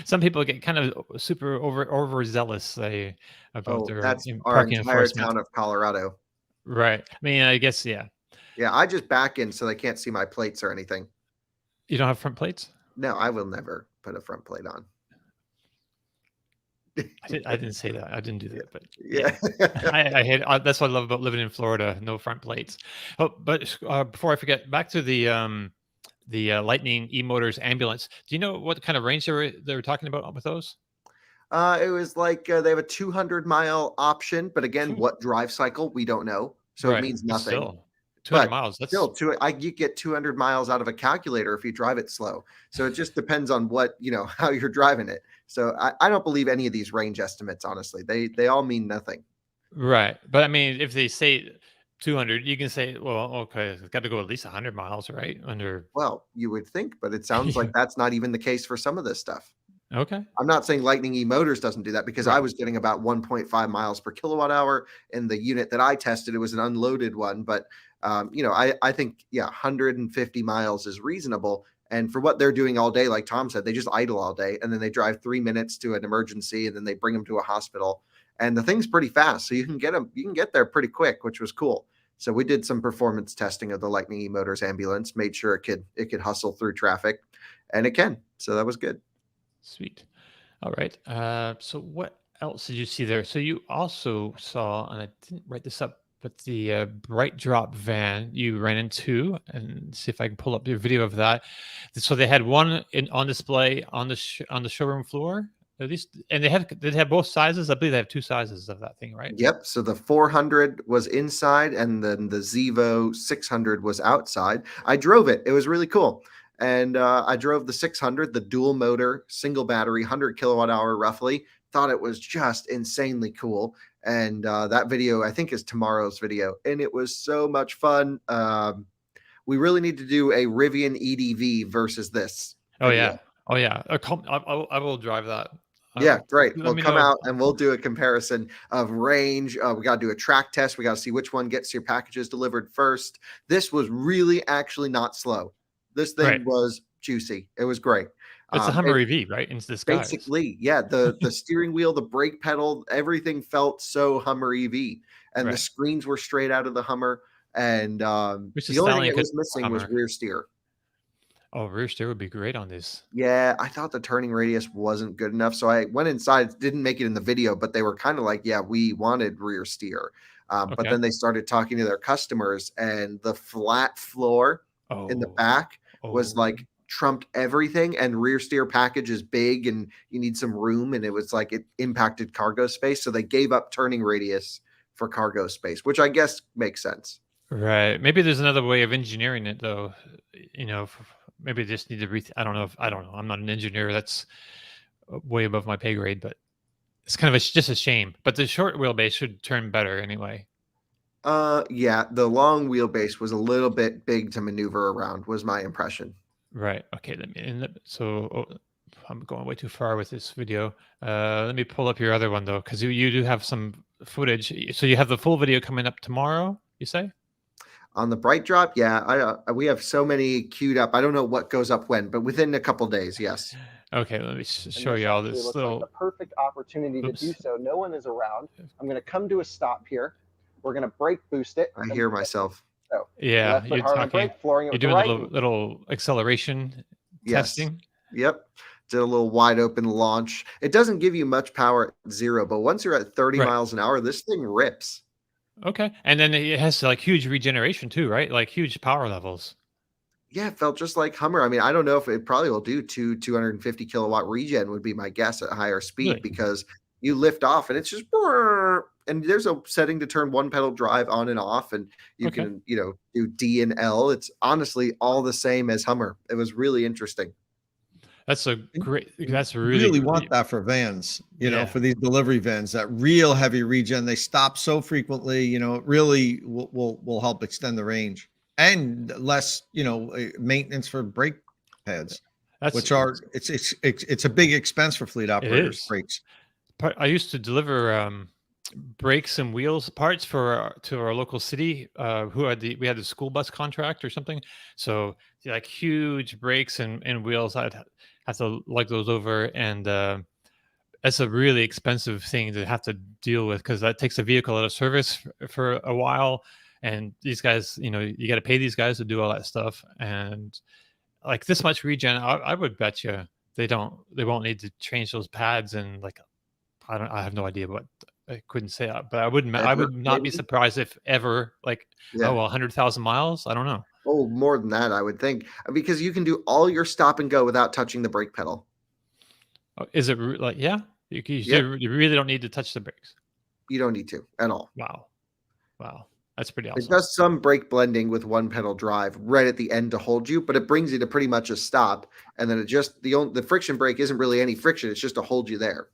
Some people get kind of super overzealous about their that's our parking entire enforcement. town of Colorado. Right. I mean, I guess, yeah. Yeah, I just back in so they can't see my plates or anything. You don't have front plates? No, I will never put a front plate on. I didn't say that. I didn't do that, but yeah. I hate. That's what I love about living in Florida. No front plates. Oh, but before I forget, back to the Lightning eMotors ambulance. Do you know what kind of range they were talking about with those? It was like they have a 200-mile option, but again, what drive cycle we don't know, so it means nothing. Still, 200 miles. That's still you get 200 miles out of a calculator if you drive it slow. So it just depends on how you're driving it. So I don't believe any of these range estimates, honestly. They all mean nothing. Right. But I mean, if they say 200, you can say, well, okay, it's got to go at least 100 miles, right? Well, you would think, but it sounds like that's not even the case for some of this stuff. Okay. I'm not saying Lightning eMotors doesn't do that, because I was getting about 1.5 miles per kilowatt hour in the unit that I tested. It was an unloaded one, but I think 150 miles is reasonable. And for what they're doing all day, like Tom said, they just idle all day, and then they drive 3 minutes to an emergency, and then they bring them to a hospital. And the thing's pretty fast, so you can get there pretty quick, which was cool. So we did some performance testing of the Lightning eMotors ambulance, made sure it could hustle through traffic, and it can. So that was good. Sweet. All right. So what else did you see there? So you also saw, and I didn't write this up, but the Brightdrop van you ran into, and see if I can pull up your video of that. So they had one on display on the showroom floor, at least, and they have both sizes. I believe they have two sizes of that thing, right? Yep. So the 400 was inside, and then the Zevo 600 was outside. I drove it. It was really cool. And I drove the 600, the dual motor, single battery, 100 kilowatt hour roughly. Thought it was just insanely cool. And that video, I think, is tomorrow's video. And it was so much fun. We really need to do a Rivian EDV versus this. Oh, yeah. Oh, yeah. I will drive that. Yeah, great. We'll come out and we'll do a comparison of range. We got to do a track test. We got to see which one gets your packages delivered first. This was really actually not slow. This thing was juicy. It was great. It's a Hummer EV, right? In disguise. Basically, yeah, the steering wheel, the brake pedal, everything felt so Hummer EV, and the Right. screens were straight out of the Hummer. And Which the is only thing styling it could was missing was Hummer. rear steer. Oh, rear steer would be great on this. Yeah, I thought the turning radius wasn't good enough, so I went inside. Didn't make it in the video, but they were kind of like, "Yeah, we wanted rear steer." But Okay. then they started talking to their customers, and the flat floor in the Oh, back was oh, like trumped everything. And rear steer package is big, and you need some room, and it was like it impacted cargo space, so they gave up turning radius for cargo space, which I guess makes sense. right. Maybe there's another way of engineering it, though. You know, maybe they just need to I don't know. I don't know. I'm not an engineer. That's way above my pay grade, but it's kind of just a shame. But the short wheelbase should turn better anyway. Yeah, the long wheelbase was a little bit big to maneuver around, was my impression. Right. Okay. I'm going way too far with this video. Let me pull up your other one though, because you do have some footage. So you have the full video coming up tomorrow. You say? On the Brightdrop, yeah, we have so many queued up. I don't know what goes up when, but within a couple days, yes. Okay. Let me And show this you all actually this looks like little. the perfect opportunity to do Oops. so. No one is around. I'm going to come to a stop here. We're going to brake boost it. I hear myself. So Yeah, left foot you're hard on the talking. brake, flooring it You're with the doing right. a little acceleration Yes. testing. Yep. Did a little wide open launch. It doesn't give you much power at 0, but once you're at 30 Right. miles an hour, this thing rips. Okay, and then it has like huge regeneration too, right? Like huge power levels. Yeah, it felt just like Hummer. I mean, I don't know if it probably will do 250 kilowatt regen would be my guess at higher speed, Really? because you lift off and it's just and there's a setting to turn one pedal drive on and off, and you Okay. can, do D and L. It's honestly all the same as Hummer. It was really interesting. That's a great. That's Really really want that for vans, Yeah. for these delivery vans, that real heavy regen. They stop so frequently, it really will help extend the range and less, maintenance for brake pads, which are it's a big expense for fleet operators. is. Brakes. I used to deliver brakes and wheels parts to our local city. We had the school bus contract or something. So like huge brakes and wheels, I'd have to lug those over, and that's a really expensive thing to have to deal with, because that takes the vehicle out of service for a while. And these guys, you got to pay these guys to do all that stuff. And like this much regen, I would bet you they won't need to change those pads. And like, I have no idea what. I couldn't say that, but I would not be maybe? surprised if ever, like, Yeah. 100,000 miles. I don't know. Oh, more than that, I would think, because you can do all your stop and go without touching the brake pedal. Is it like, yeah? You really don't need to touch the brakes. You don't need to at all. Wow, that's pretty It awesome. does some brake blending with one pedal drive right at the end to hold you, but it brings you to pretty much a stop. And then the friction brake isn't really any friction. It's just to hold you there.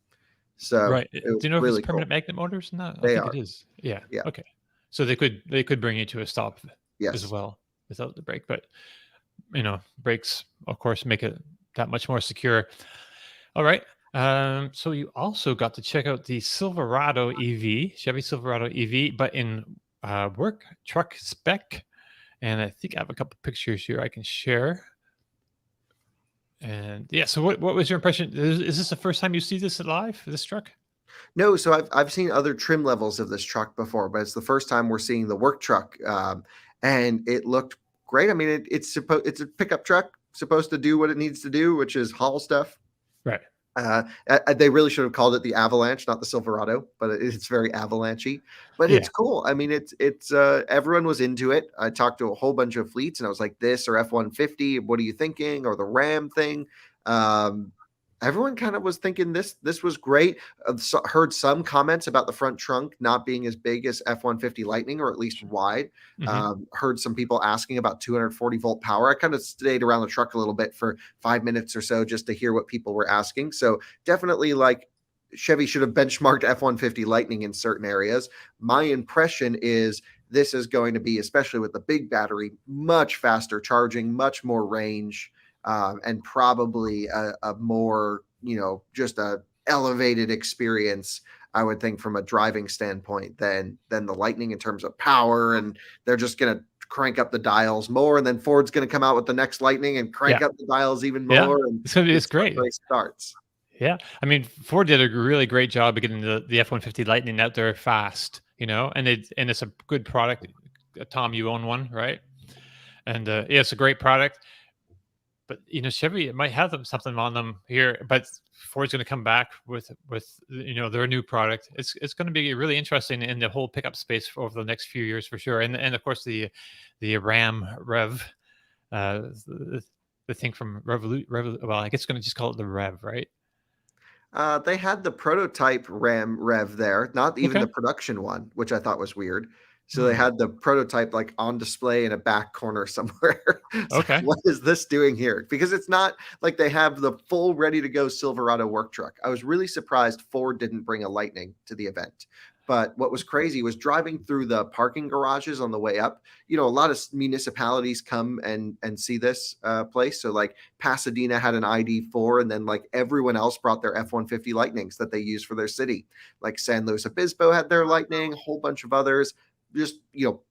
So Right. it Do was you know if really it's permanent cool. magnet motors? No, I They think are. it is. Yeah. Yeah. Okay. So they could bring you to a stop as Yes. well without the brake, but brakes, of course, make it that much more secure. All right. So you also got to check out the Silverado EV, Chevy Silverado EV, but in work truck spec. And I think I have a couple pictures here I can share. And yeah, so what was your impression? Is this the first time you see this live, this truck? No, so I've seen other trim levels of this truck before, but it's the first time we're seeing the work truck, and it looked great. I mean, it's a pickup truck, supposed to do what it needs to do, which is haul stuff. Right. They really should have called it the Avalanche, not the Silverado, but it's very avalanchy. But it's cool. I mean, it's everyone was into it. I talked to a whole bunch of fleets, and I was like, "This or F-150? What are you thinking?" Or the Ram thing. Everyone kind of was thinking this was great. Heard some comments about the front trunk not being as big as F-150 Lightning, or at least wide. Mm-hmm. Heard some people asking about 240 volt power. I kind of stayed around the truck a little bit for 5 minutes or so just to hear what people were asking. So definitely, like, Chevy should have benchmarked F-150 Lightning in certain areas. My impression is this is going to be, especially with the big battery, much faster charging, much more range. And probably a more, just a elevated experience, I would think, from a driving standpoint than the Lightning in terms of power. And they're just going to crank up the dials more, and then Ford's going to come out with the next Lightning and crank up the dials even more. Yeah. And It's great. Great starts. Yeah, I mean, Ford did a really great job of getting the F-150 Lightning out there fast, and it's a good product. Tom, you own one, right? And it's a great product. But Chevy, it might have something on them here, but Ford's going to come back with their new product. It's going to be really interesting in the whole pickup space over the next few years for sure. And of course the Ram Rev, the thing from Revolut. Well, I guess going to just call it the Rev, right? They had the prototype Ram Rev there, not even the production one, which I thought was weird. So they had the prototype like on display in a back corner somewhere. Okay. What is this doing here? Because it's not like they have the full ready to go Silverado work truck. I was really surprised Ford didn't bring a Lightning to the event. But what was crazy was driving through the parking garages on the way up. A lot of municipalities come and see this place. So like Pasadena had an ID4, and then like everyone else brought their F-150 Lightnings that they use for their city. Like San Luis Obispo had their Lightning, a whole bunch of others. Just,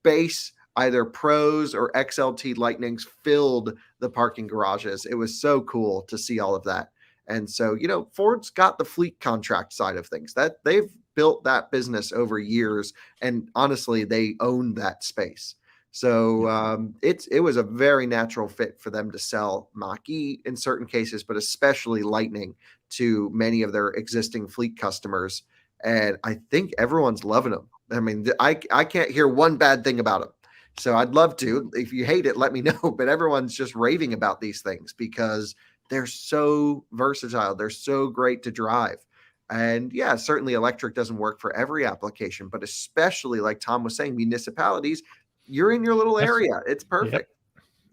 base either Pros or XLT Lightnings filled the parking garages. It was so cool to see all of that. And so, Ford's got the fleet contract side of things that they've built that business over years. And honestly, they own that space. So it was a very natural fit for them to sell Mach-E in certain cases, but especially Lightning to many of their existing fleet customers. And I think everyone's loving them. I mean, I can't hear one bad thing about them. So I'd love to. If you hate it, let me know. But everyone's just raving about these things because they're so versatile. They're so great to drive. And yeah, certainly electric doesn't work for every application, but especially like Tom was saying, municipalities, you're in your little area. It's perfect.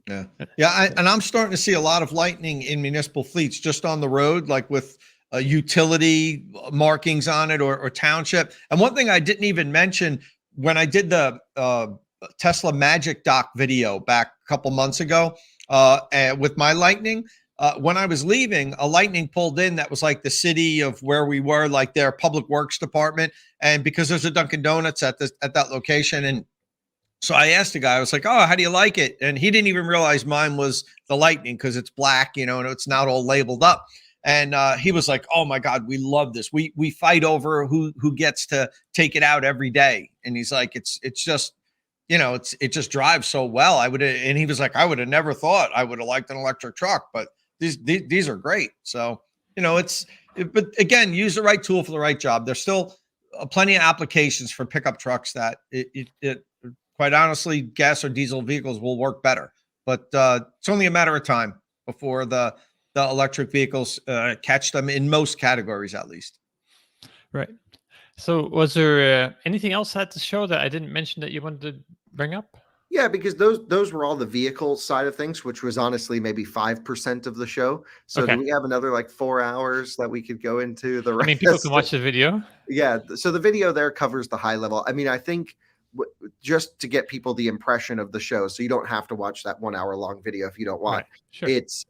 Yep. Yeah. And I'm starting to see a lot of Lightning in municipal fleets just on the road, like with utility markings on it or township. And one thing I didn't even mention when I did the Tesla Magic Dock video back a couple months ago and with my Lightning, when I was leaving, a Lightning pulled in that was like the city of where we were, like their public works department. And because there's a Dunkin' Donuts at that location. And so I asked the guy, I was like, oh, how do you like it? And he didn't even realize mine was the Lightning because it's black, and it's not all labeled up. And he was like, oh my God, we love this. We fight over who gets to take it out every day. And he's like, it's just, it just drives so well. And he was like, I would have never thought I would have liked an electric truck, but these are great. So, but again, use the right tool for the right job. There's still plenty of applications for pickup trucks that it quite honestly, gas or diesel vehicles will work better, but it's only a matter of time before the electric vehicles catch them in most categories, at least. Right. So was there anything else at the show that I didn't mention that you wanted to bring up? Yeah, because those were all the vehicle side of things, which was honestly maybe 5% of the show. So do we have another like 4 hours that we could go into the rest? I mean, people can watch the video. Yeah. So the video there covers the high level. I mean, I think just to get people the impression of the show, so you don't have to watch that 1 hour long video if you don't want. Right. Sure. It's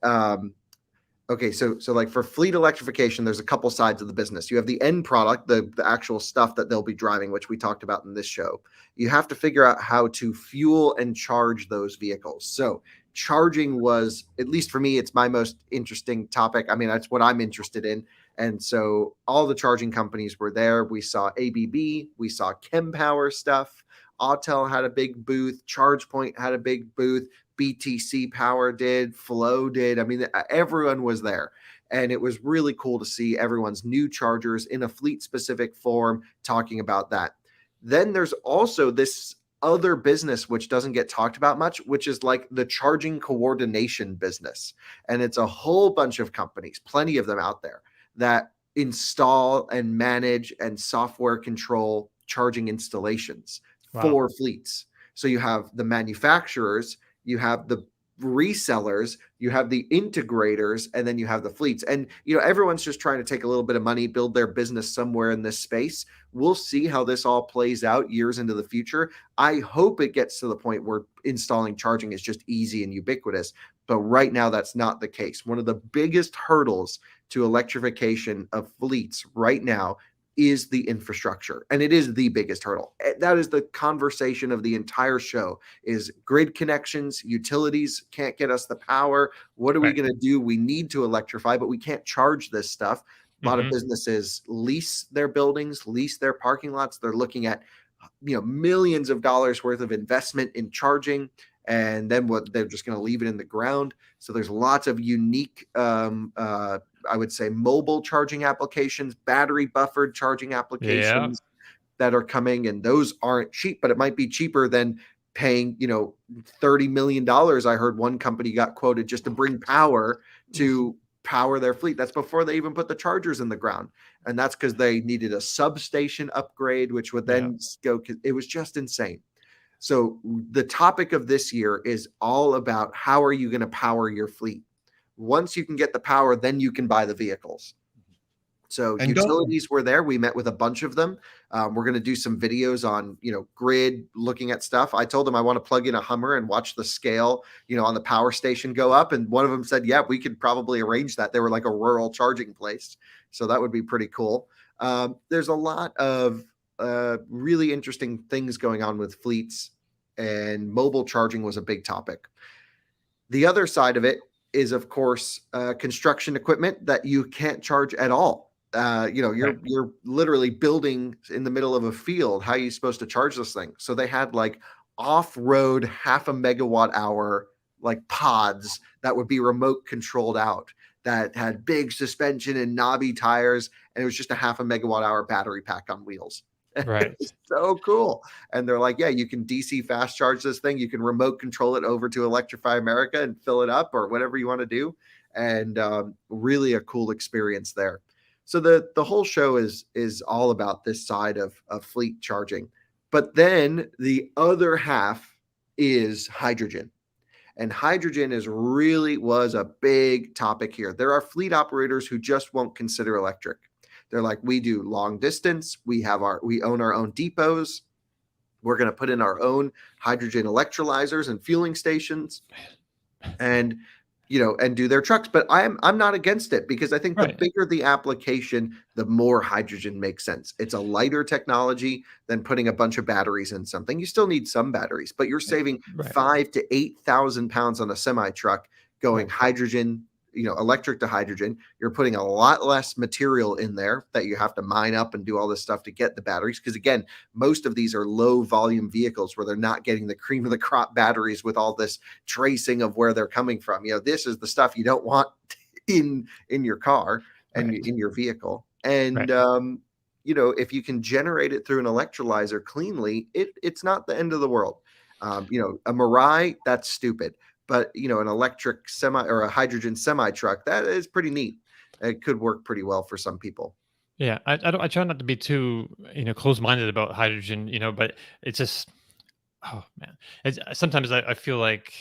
okay, so like for fleet electrification, there's a couple sides of the business. You have the end product, the actual stuff that they'll be driving, which we talked about in this show. You have to figure out how to fuel and charge those vehicles. So charging was, at least for me, it's my most interesting topic. I mean, that's what I'm interested in. And so all the charging companies were there. We saw ABB, we saw ChemPower stuff. Autel had a big booth. ChargePoint had a big booth. BTC Power did, Flow did. I mean, everyone was there. And it was really cool to see everyone's new chargers in a fleet specific form talking about that. Then there's also this other business, which doesn't get talked about much, which is like the charging coordination business. And it's a whole bunch of companies, plenty of them out there, that install and manage and software control charging installations for fleets. So you have the manufacturers, you have the resellers, you have the integrators, and then you have the fleets. And, everyone's just trying to take a little bit of money, build their business somewhere in this space. We'll see how this all plays out years into the future. I hope it gets to the point where installing charging is just easy and ubiquitous. But right now, that's not the case. One of the biggest hurdles to electrification of fleets right now is the infrastructure, and it is the biggest hurdle. That is the conversation of the entire show: is grid connections. Utilities can't get us the power. What are we going to do? We need to electrify, but we can't charge this stuff. A lot of businesses lease their buildings, lease their parking lots. They're looking at millions of dollars worth of investment in charging, and then what they're just going to leave it in the ground. So there's lots of unique I would say mobile charging applications, battery buffered charging applications that are coming, and those aren't cheap, but it might be cheaper than paying, $30 million. I heard one company got quoted just to bring power to power their fleet. That's before they even put the chargers in the ground. And that's because they needed a substation upgrade, which would then go, it was just insane. So the topic of this year is all about how are you going to power your fleet? Once you can get the power, then you can buy the vehicles. So and utilities were there. We met with a bunch of them. We're going to do some videos on, grid, looking at stuff. I told them I want to plug in a Hummer and watch the scale, on the power station go up. And one of them said, yeah, we could probably arrange that. They were like a rural charging place. So that would be pretty cool. There's a lot of really interesting things going on with fleets, and mobile charging was a big topic. The other side of it is, of course, construction equipment that you can't charge at all. You're literally building in the middle of a field. How are you supposed to charge this thing? So they had like off-road 0.5 megawatt hour like pods that would be remote controlled out, that had big suspension and knobby tires, and it was just a 0.5 megawatt hour battery pack on wheels. Right. So cool. And they're like, yeah, you can DC fast charge this thing. You can remote control it over to Electrify America and fill it up or whatever you want to do. And really a cool experience there. So the whole show is all about this side of fleet charging. But then the other half is hydrogen. And hydrogen was a big topic here. There are fleet operators who just won't consider electric. They're like, we do long distance. We own our own depots. We're going to put in our own hydrogen electrolyzers and fueling stations, and do their trucks. But I'm not against it, because I think the bigger the application, the more hydrogen makes sense. It's a lighter technology than putting a bunch of batteries in something. You still need some batteries, but you're saving 5,000 to 8,000 pounds on a semi truck going hydrogen, electric to hydrogen. You're putting a lot less material in there that you have to mine up and do all this stuff to get the batteries. Because again, most of these are low volume vehicles where they're not getting the cream of the crop batteries with all this tracing of where they're coming from. This is the stuff you don't want in your car and in your vehicle. And, if you can generate it through an electrolyzer cleanly, it's not the end of the world. A Mirai, that's stupid. But, an electric semi or a hydrogen semi truck, that is pretty neat. It could work pretty well for some people. Yeah, I try not to be too, close-minded about hydrogen, but it's just, oh man. Sometimes I feel like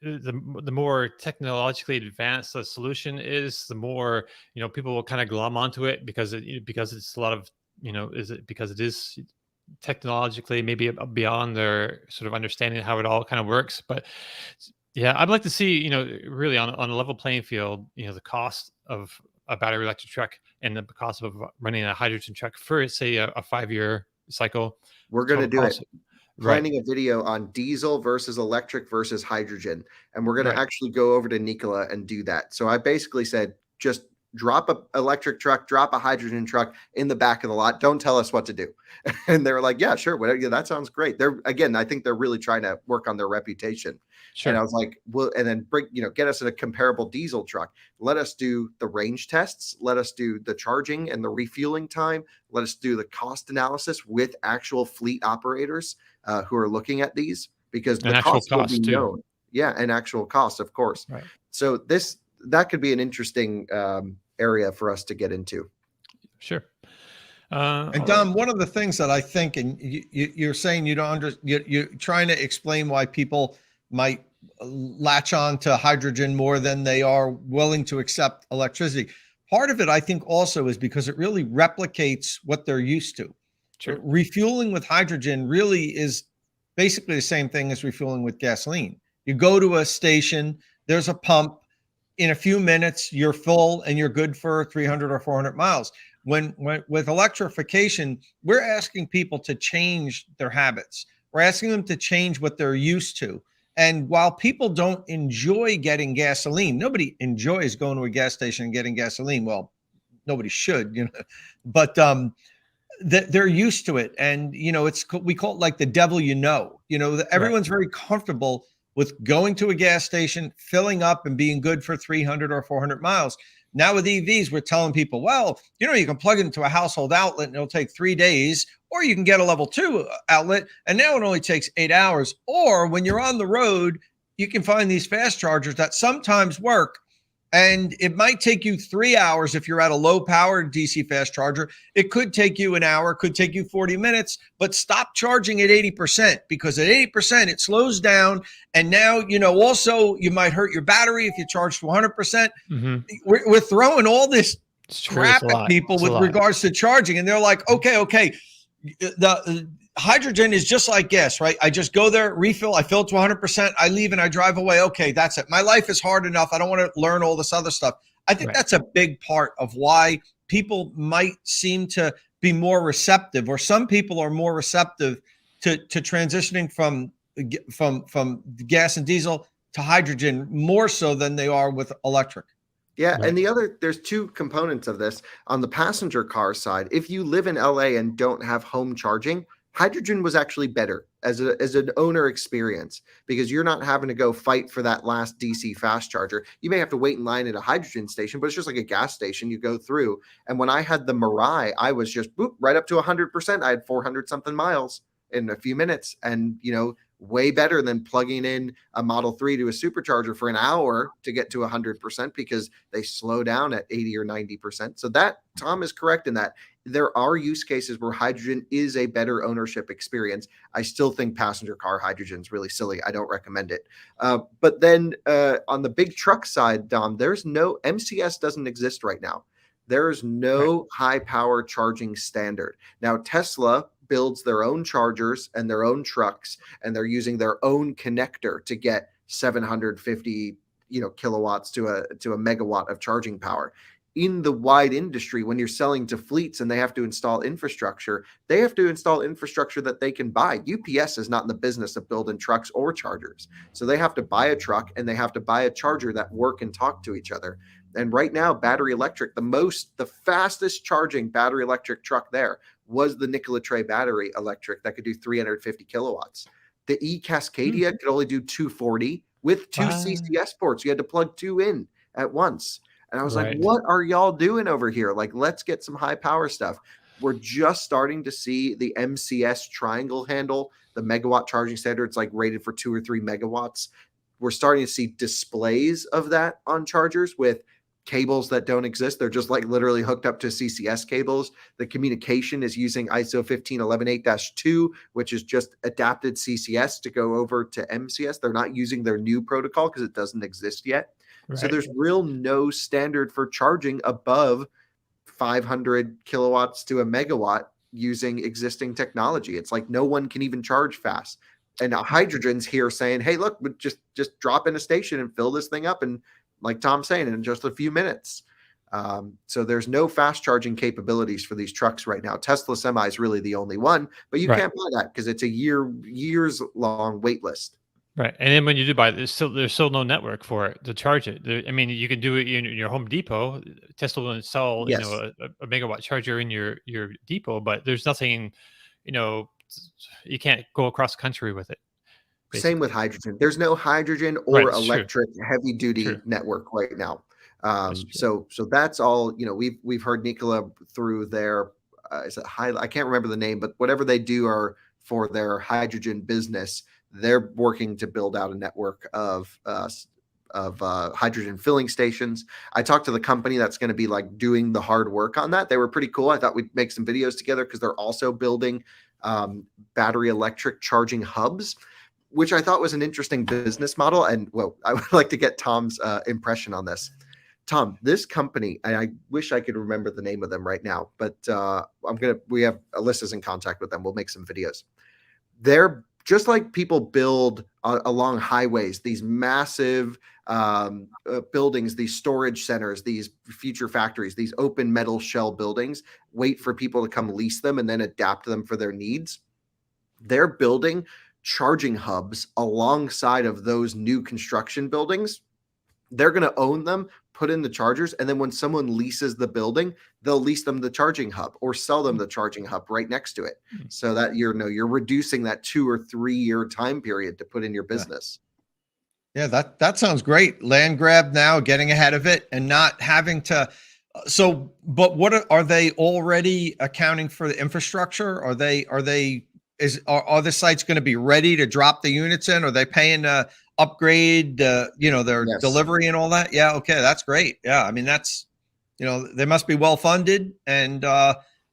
the more technologically advanced the solution is, the more, people will kind of glom onto it because it's a lot of, because it is technologically maybe beyond their sort of understanding of how it all kind of works. But yeah, I'd like to see, really on a level playing field, the cost of a battery electric truck and the cost of running a hydrogen truck for, say, a 5-year cycle. We're going to do it. Planning a video on diesel versus electric versus hydrogen. And we're going to actually go over to Nikola and do that. So I basically said, just drop a electric truck, drop a hydrogen truck in the back of the lot. Don't tell us what to do. And they were like, yeah, sure. Whatever. Yeah, that sounds great. I think they're really trying to work on their reputation. Sure. And I was like, well, and then get us in a comparable diesel truck. Let us do the range tests. Let us do the charging and the refueling time. Let us do the cost analysis with actual fleet operators who are looking at these, because the cost will be known. Yeah. And actual costs, of course. Right. So that could be an interesting area for us to get into. Sure. And Dom, one of the things that I think, and you're saying you're trying to explain why people might latch on to hydrogen more than they are willing to accept electricity. Part of it, I think, also is because it really replicates what they're used to. Sure. Refueling with hydrogen really is basically the same thing as refueling with gasoline. You go to a station, there's a pump. In a few minutes, you're full and you're good for 300 or 400 miles. when with electrification, we're asking people to change their habits. We're asking them to change what they're used to. And while people don't enjoy getting gasoline, nobody enjoys going to a gas station and getting gasoline. Well, nobody should, but they're used to it. And, we call it like the devil, everyone's very comfortable with going to a gas station, filling up and being good for 300 or 400 miles. Now with EVs, we're telling people, well, you can plug it into a household outlet and it'll take 3 days, or you can get a level 2 outlet and now it only takes 8 hours. Or when you're on the road, you can find these fast chargers that sometimes work. And it might take you 3 hours if you're at a low powered DC fast charger. It could take you an hour, could take you 40 minutes, but stop charging at 80%, because at 80%, it slows down. And now, also you might hurt your battery if you charge to 100%. We're throwing all this crap at people with regards to charging. And they're like, okay. The hydrogen is just like gas, right? I just go there, refill, I fill to 100%, I leave and I drive away. Okay, that's it. My life is hard enough. I don't want to learn all this other stuff. I think that's a big part of why people might seem to be more receptive, or some people are more receptive to transitioning from gas and diesel to hydrogen more so than they are with electric. Yeah, and there's two components of this. On the passenger car side, if you live in LA and don't have home charging, hydrogen was actually better as an owner experience, because you're not having to go fight for that last DC fast charger. You may have to wait in line at a hydrogen station, but it's just like a gas station you go through. And when I had the Mirai, I was just right up to 100%. I had 400 something miles in a few minutes, and way better than plugging in a Model 3 to a supercharger for an hour to get to 100%, because they slow down at 80 or 90%. So that Tom is correct in that there are use cases where hydrogen is a better ownership experience. I still think passenger car hydrogen is really silly. I don't recommend it. But then on the big truck side, Dom, there's no MCS doesn't exist right now. There's no high power charging standard. Now, Tesla builds their own chargers and their own trucks, and they're using their own connector to get 750 kilowatts to a megawatt of charging power. In the wide industry, when you're selling to fleets and they have to install infrastructure, they have to install infrastructure that they can buy. UPS is not in the business of building trucks or chargers. So they have to buy a truck and they have to buy a charger that work and talk to each other. And right now, battery electric, the fastest charging battery electric truck there was the Nikola Tre battery electric that could do 350 kilowatts. The e-Cascadia could only do 240 with two CCS ports. You had to plug 2 in at once. And I was like, what are y'all doing over here? Like, let's get some high power stuff. We're just starting to see the MCS triangle handle, the megawatt charging standard. It's like rated for 2 or 3 megawatts. We're starting to see displays of that on chargers with cables that don't exist. They're just like literally hooked up to CCS cables. The communication is using ISO 15118-2, which is just adapted CCS to go over to MCS. They're not using their new protocol because it doesn't exist yet. So there's no standard for charging above 500 kilowatts to a megawatt using existing technology. It's like no one can even charge fast. And now hydrogen's here saying, hey, look, just drop in a station and fill this thing up. And like Tom's saying, in just a few minutes. So there's no fast charging capabilities for these trucks right now. Tesla Semi is really the only one, but you can't buy that because it's a years long wait list. Right. And then when you do buy it, there's still no network for it to charge it. I mean, you can do it in your Home Depot. Tesla will install, a megawatt charger in your depot, but there's nothing, you can't go across the country with it. Basically. Same with hydrogen. There's no hydrogen or electric heavy duty network right now. So that's all, we've heard Nikola through their, I can't remember the name, but whatever they do are for their hydrogen business. They're working to build out a network of hydrogen filling stations. I talked to the company that's going to be like doing the hard work on that. They were pretty cool. I thought we'd make some videos together because they're also building battery electric charging hubs, which I thought was an interesting business model. And I would like to get Tom's impression on this. Tom, this company, and I wish I could remember the name of them right now, but we have Alyssa's in contact with them. We'll make some videos. They're just like people build along highways, these massive buildings, these storage centers, these future factories, these open metal shell buildings, wait for people to come lease them and then adapt them for their needs. They're building charging hubs alongside of those new construction buildings. They're going to own them, put in the chargers, and then when someone leases the building, they'll lease them the charging hub or sell them the charging hub right next to it, so that you're reducing that 2 or 3 year time period to put in your business. Yeah, that sounds great. Land grab now, getting ahead of it, and not having to. So, but what are they already accounting for the infrastructure? Are the sites going to be ready to drop the units in? Are they paying upgrade, their Yes. delivery and all that? Yeah. Okay. That's great. Yeah. I mean, that's, they must be well funded, and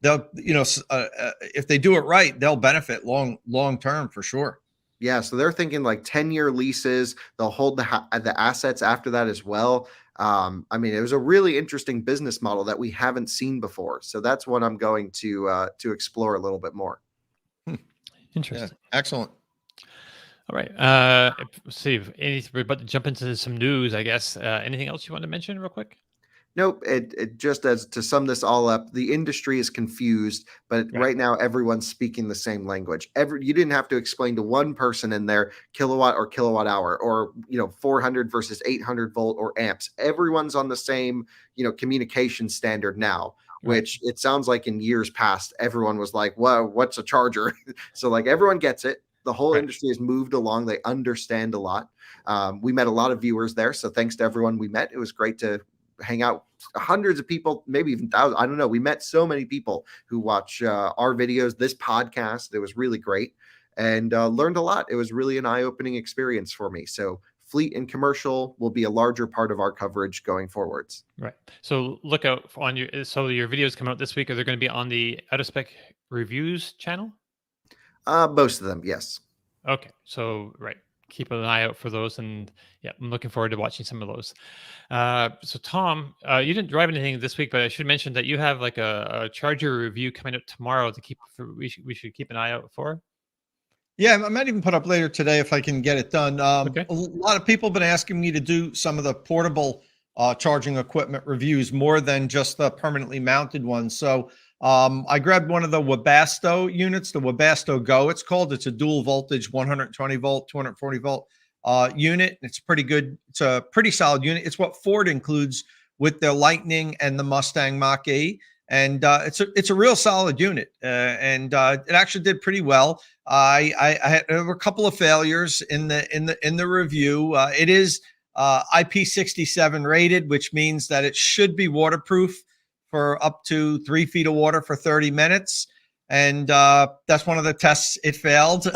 they'll, if they do it right, they'll benefit long term for sure. Yeah. So they're thinking like 10-year leases. They'll hold the assets after that as well. I mean, it was a really interesting business model that we haven't seen before. So that's what I'm going to explore a little bit more. Interesting. Yeah, excellent. All right. Let's see. We're about to jump into some news, I guess. Anything else you want to mention real quick? Nope. It just, as to sum this all up, the industry is confused, but right now everyone's speaking the same language. You didn't have to explain to one person in there kilowatt or kilowatt hour, or 400 versus 800 volt or amps. Everyone's on the same communication standard now. Which it sounds like in years past, everyone was like, "Whoa, what's a charger?" So like everyone gets it. The whole industry has moved along. They understand a lot. We met a lot of viewers there, so thanks to everyone we met. It was great to hang out. Hundreds of people, maybe even thousands. I don't know. We met so many people who watch our videos, this podcast. It was really great, and learned a lot. It was really an eye-opening experience for me. So fleet and commercial will be a larger part of our coverage going forwards. Right. So look out on your videos coming out this week. Are they going to be on the Out of Spec Reviews channel? Most of them, yes. Okay. So keep an eye out for those, and yeah, I'm looking forward to watching some of those. So Tom, you didn't drive anything this week, but I should mention that you have like a charger review coming up tomorrow we should keep an eye out for. Yeah, I might even put up later today if I can get it done. Okay. A lot of people have been asking me to do some of the portable charging equipment reviews more than just the permanently mounted ones. So I grabbed one of the Webasto units, the Webasto Go it's called. It's a dual voltage 120 volt, 240 volt unit. It's pretty good. It's a pretty solid unit. It's what Ford includes with their Lightning and the Mustang Mach-E. And it's a real solid unit, and it actually did pretty well. There were a couple of failures in the review. It is IP67 rated, which means that it should be waterproof for up to 3 feet of water for 30 minutes. And that's one of the tests it failed.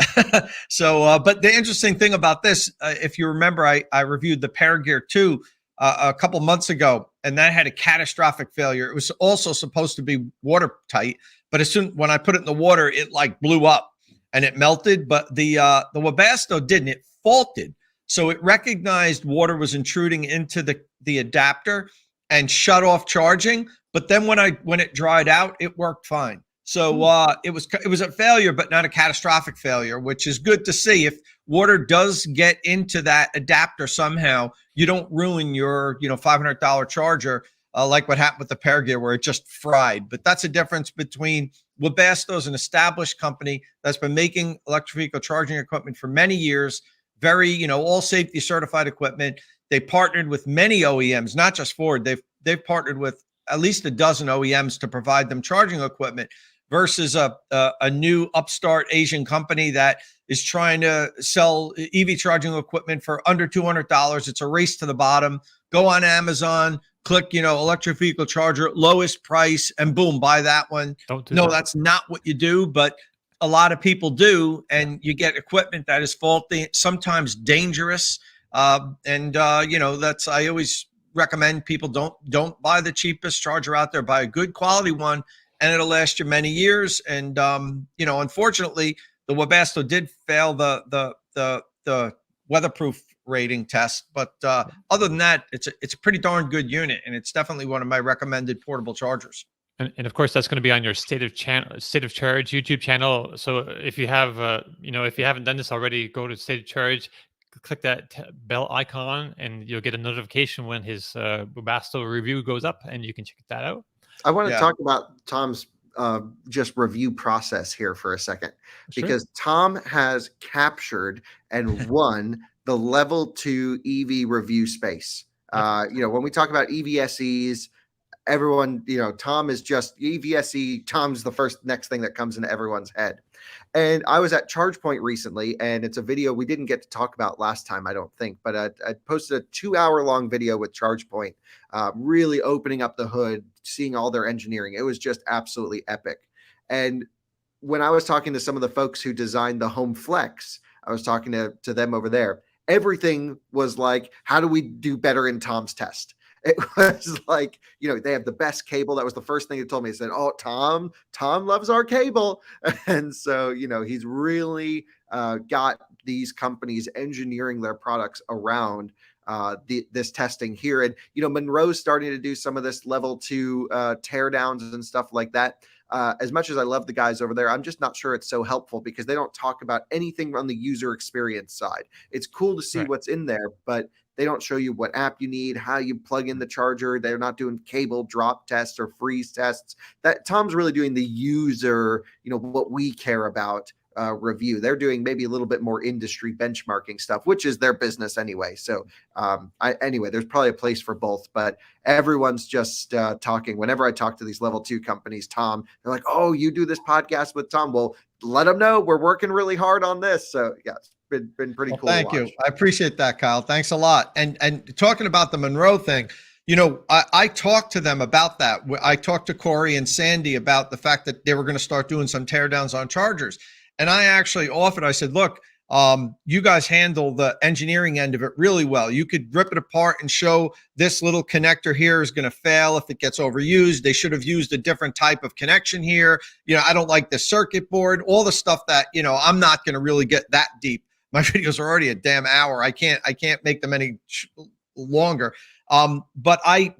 So, but the interesting thing about this, if you remember, I reviewed the Paragear 2 a couple months ago, and that had a catastrophic failure. It was also supposed to be watertight, but when I put it in the water, it like blew up and it melted. But the Webasto didn't. It faulted. So it recognized water was intruding into the adapter and shut off charging. But then when it dried out, it worked fine. So it was a failure, but not a catastrophic failure, which is good to see. If water does get into that adapter somehow, you don't ruin your $500 charger like what happened with the Paragear, where it just fried. But that's a difference between Webasto is an established company that's been making electric vehicle charging equipment for many years, very all safety certified equipment. They partnered with many OEMs, not just Ford. They've partnered with at least a dozen OEMs to provide them charging equipment, versus a new upstart Asian company that is trying to sell EV charging equipment for under $200. It's a race to the bottom. Go on Amazon, click, electric vehicle charger, lowest price, and boom, buy that one. That's not what you do, but a lot of people do, and you get equipment that is faulty, sometimes dangerous. I always recommend people don't buy the cheapest charger out there. Buy a good quality one, and it'll last you many years. And unfortunately, the Webasto did fail the weatherproof rating test, but other than that, it's a pretty darn good unit, and it's definitely one of my recommended portable chargers. And of course, that's going to be on your State of Charge YouTube channel. So if you have, if you haven't done this already, go to State of Charge, click that bell icon, and you'll get a notification when his Webasto review goes up, and you can check that out. I want to talk about Tom's just review process here for a second, because Tom has captured and won the level 2 EV review space. When we talk about EVSEs, everyone, Tom is just EVSE. Tom's the next thing that comes into everyone's head. And I was at ChargePoint recently, and it's a video we didn't get to talk about last time, I don't think, but I posted a 2-hour-long video with ChargePoint, really opening up the hood, seeing all their engineering. It was just absolutely epic. And when I was talking to some of the folks who designed the Home Flex, I was talking to them over there. Everything was like, how do we do better in Tom's test? It was like, they have the best cable. That was the first thing he told me. He said, "Oh, Tom loves our cable." And so, he's really got these companies engineering their products around this testing here. And, Monroe's starting to do some of this level 2 teardowns and stuff like that. As much as I love the guys over there, I'm just not sure it's so helpful, because they don't talk about anything on the user experience side. It's cool to see what's in there, but they don't show you what app you need, how you plug in the charger. They're not doing cable drop tests or freeze tests. That Tom's really doing the user, what we care about review. They're doing maybe a little bit more industry benchmarking stuff, which is their business anyway. So anyway, there's probably a place for both, but everyone's just talking. Whenever I talk to these level 2 companies, Tom, they're like, "Oh, you do this podcast with Tom?" Well, let them know we're working really hard on this. So yeah, it's been pretty cool. Thank you. I appreciate that, Kyle. Thanks a lot. And talking about the Monroe thing, I talked to them about that. I talked to Corey and Sandy about the fact that they were going to start doing some teardowns on chargers. And I actually offered, I said, "Look, you guys handle the engineering end of it really well. You could rip it apart and show this little connector here is going to fail if it gets overused. They should have used a different type of connection here. I don't like the circuit board, all the stuff that, I'm not going to really get that deep. My videos are already a damn hour. I can't make them any longer. But I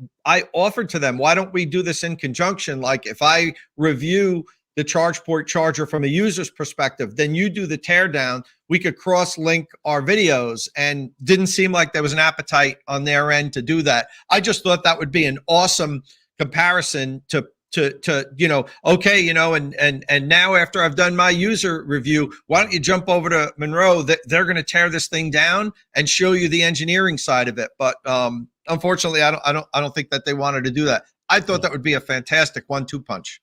offered to them, why don't we do this in conjunction? Like, if I review the ChargePort charger from a user's perspective, then you do the teardown. We could cross-link our videos, and didn't seem like there was an appetite on their end to do that. I just thought that would be an awesome comparison to okay, and now after I've done my user review, why don't you jump over to Monroe? They're going to tear this thing down and show you the engineering side of it. But unfortunately, I don't think that they wanted to do that. I thought that would be a fantastic 1-2 punch.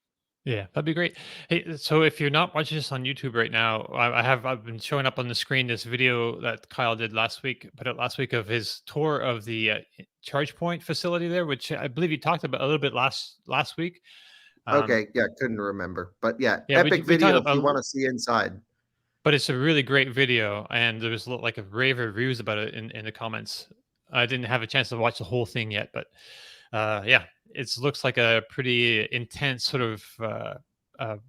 Yeah, that'd be great. Hey, so if you're not watching this on YouTube right now, I've been showing up on the screen this video that Kyle did put out last week of his tour of the ChargePoint facility there, which I believe you talked about a little bit last week. Okay, yeah, couldn't remember, but yeah, epic video if you want to see inside. But it's a really great video, and there's like a rave reviews about it in the comments. I didn't have a chance to watch the whole thing yet, but yeah. It looks like a pretty intense sort of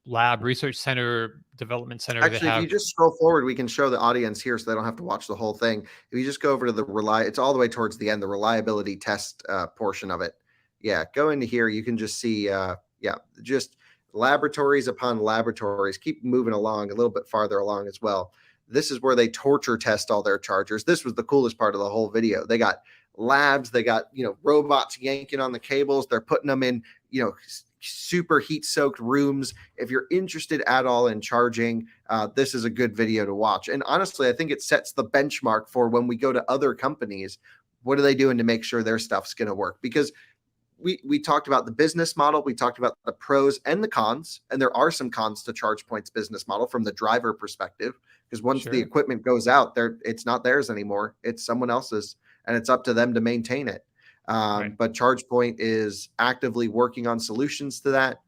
lab, research center, development center. Actually, if you just scroll forward, we can show the audience here so they don't have to watch the whole thing. If you just go over to the it's all the way towards the end, the reliability test portion of it. Yeah, go into here. You can just see, just laboratories upon laboratories. Keep moving along a little bit farther along as well. This is where they torture test all their chargers. This was the coolest part of the whole video. They got labs, they got robots yanking on the cables, they're putting them in super heat soaked rooms. If you're interested at all in charging, this is a good video to watch. And honestly, I think it sets the benchmark for when we go to other companies, what are they doing to make sure their stuff's going to work? Because we talked about the business model, we talked about the pros and the cons, and there are some cons to ChargePoint's business model from the driver perspective, because once the equipment goes out there, it's not theirs anymore, it's someone else's, and it's up to them to maintain it. But ChargePoint is actively working on solutions to that.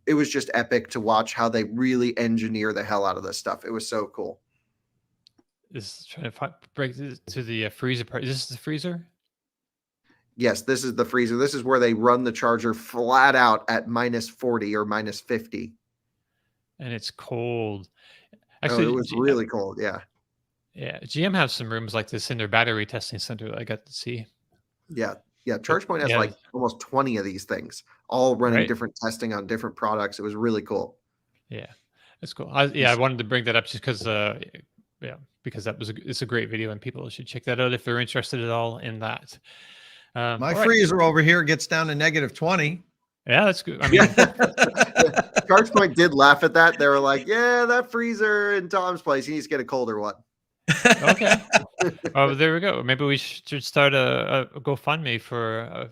It was just epic to watch how they really engineer the hell out of this stuff. It was so cool. This is trying to break to the freezer part. Is this the freezer? Yes, this is the freezer. This is where they run the charger flat out at -40 or -50. And it's cold. Actually, it was really cold. Yeah. Yeah. GM has some rooms like this in their battery testing center that I got to see. Yeah. Yeah, ChargePoint has Yeah, like almost 20 of these things, all running right. different testing on different products. It was really cool. Yeah, that's cool. I wanted to bring that up just because, yeah, because it's a great video and people should check that out if they're interested at all in that. My All right. freezer over here gets down to -20. Yeah, that's good. I mean, ChargePoint did laugh at that. They were like, "Yeah, that freezer in Tom's place, he needs to get a colder one." okay. Oh, there we go. Maybe we should start a GoFundMe for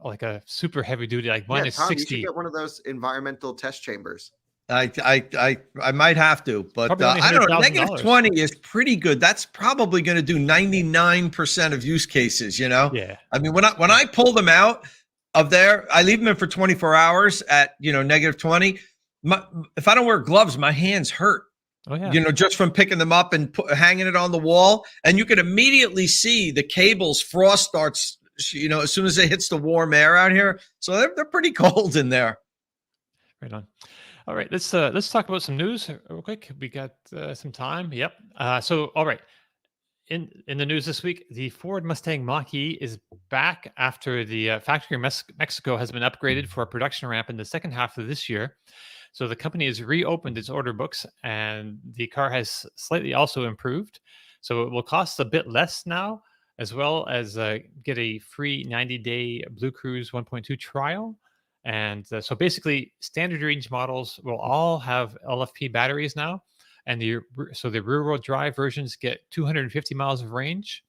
like a super heavy duty, like Yeah, minus Tom, you should 60. get one of those environmental test chambers. I might have to, but Probably only I don't know. $100,000. -20 is pretty good. That's probably going to do 99% of use cases. Yeah. I mean, when I pull them out of there, I leave them in for 24 hours at -20. If I don't wear gloves, my hands hurt. Oh yeah. Just from picking them up and hanging it on the wall, and you can immediately see the cables frost starts. As soon as it hits the warm air out here, so they're pretty cold in there. Right on. All right, let's talk about some news real quick. We got some time. Yep. So all right, in the news this week, the Ford Mustang Mach-E is back after the factory in Mexico has been upgraded for a production ramp in the second half of this year. So the company has reopened its order books, and the car has slightly also improved. So it will cost a bit less now, as well as get a free 90-day Blue Cruise 1.2 trial. And so basically, standard range models will all have LFP batteries now. And the rear-wheel drive versions get 250 miles of range,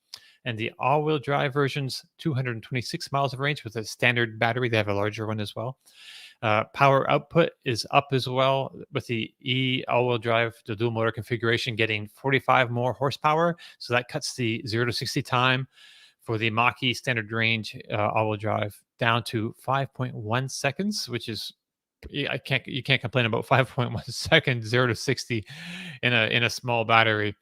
and the all-wheel drive versions 226 miles of range with a standard battery. They have a larger one as well. Power output is up as well with the all-wheel drive, the dual motor configuration, getting 45 more horsepower. So that cuts the 0 to 60 time for the Mach-E standard range all-wheel drive down to 5.1 seconds, which is you can't complain about 5.1 seconds 0 to 60 in a small battery.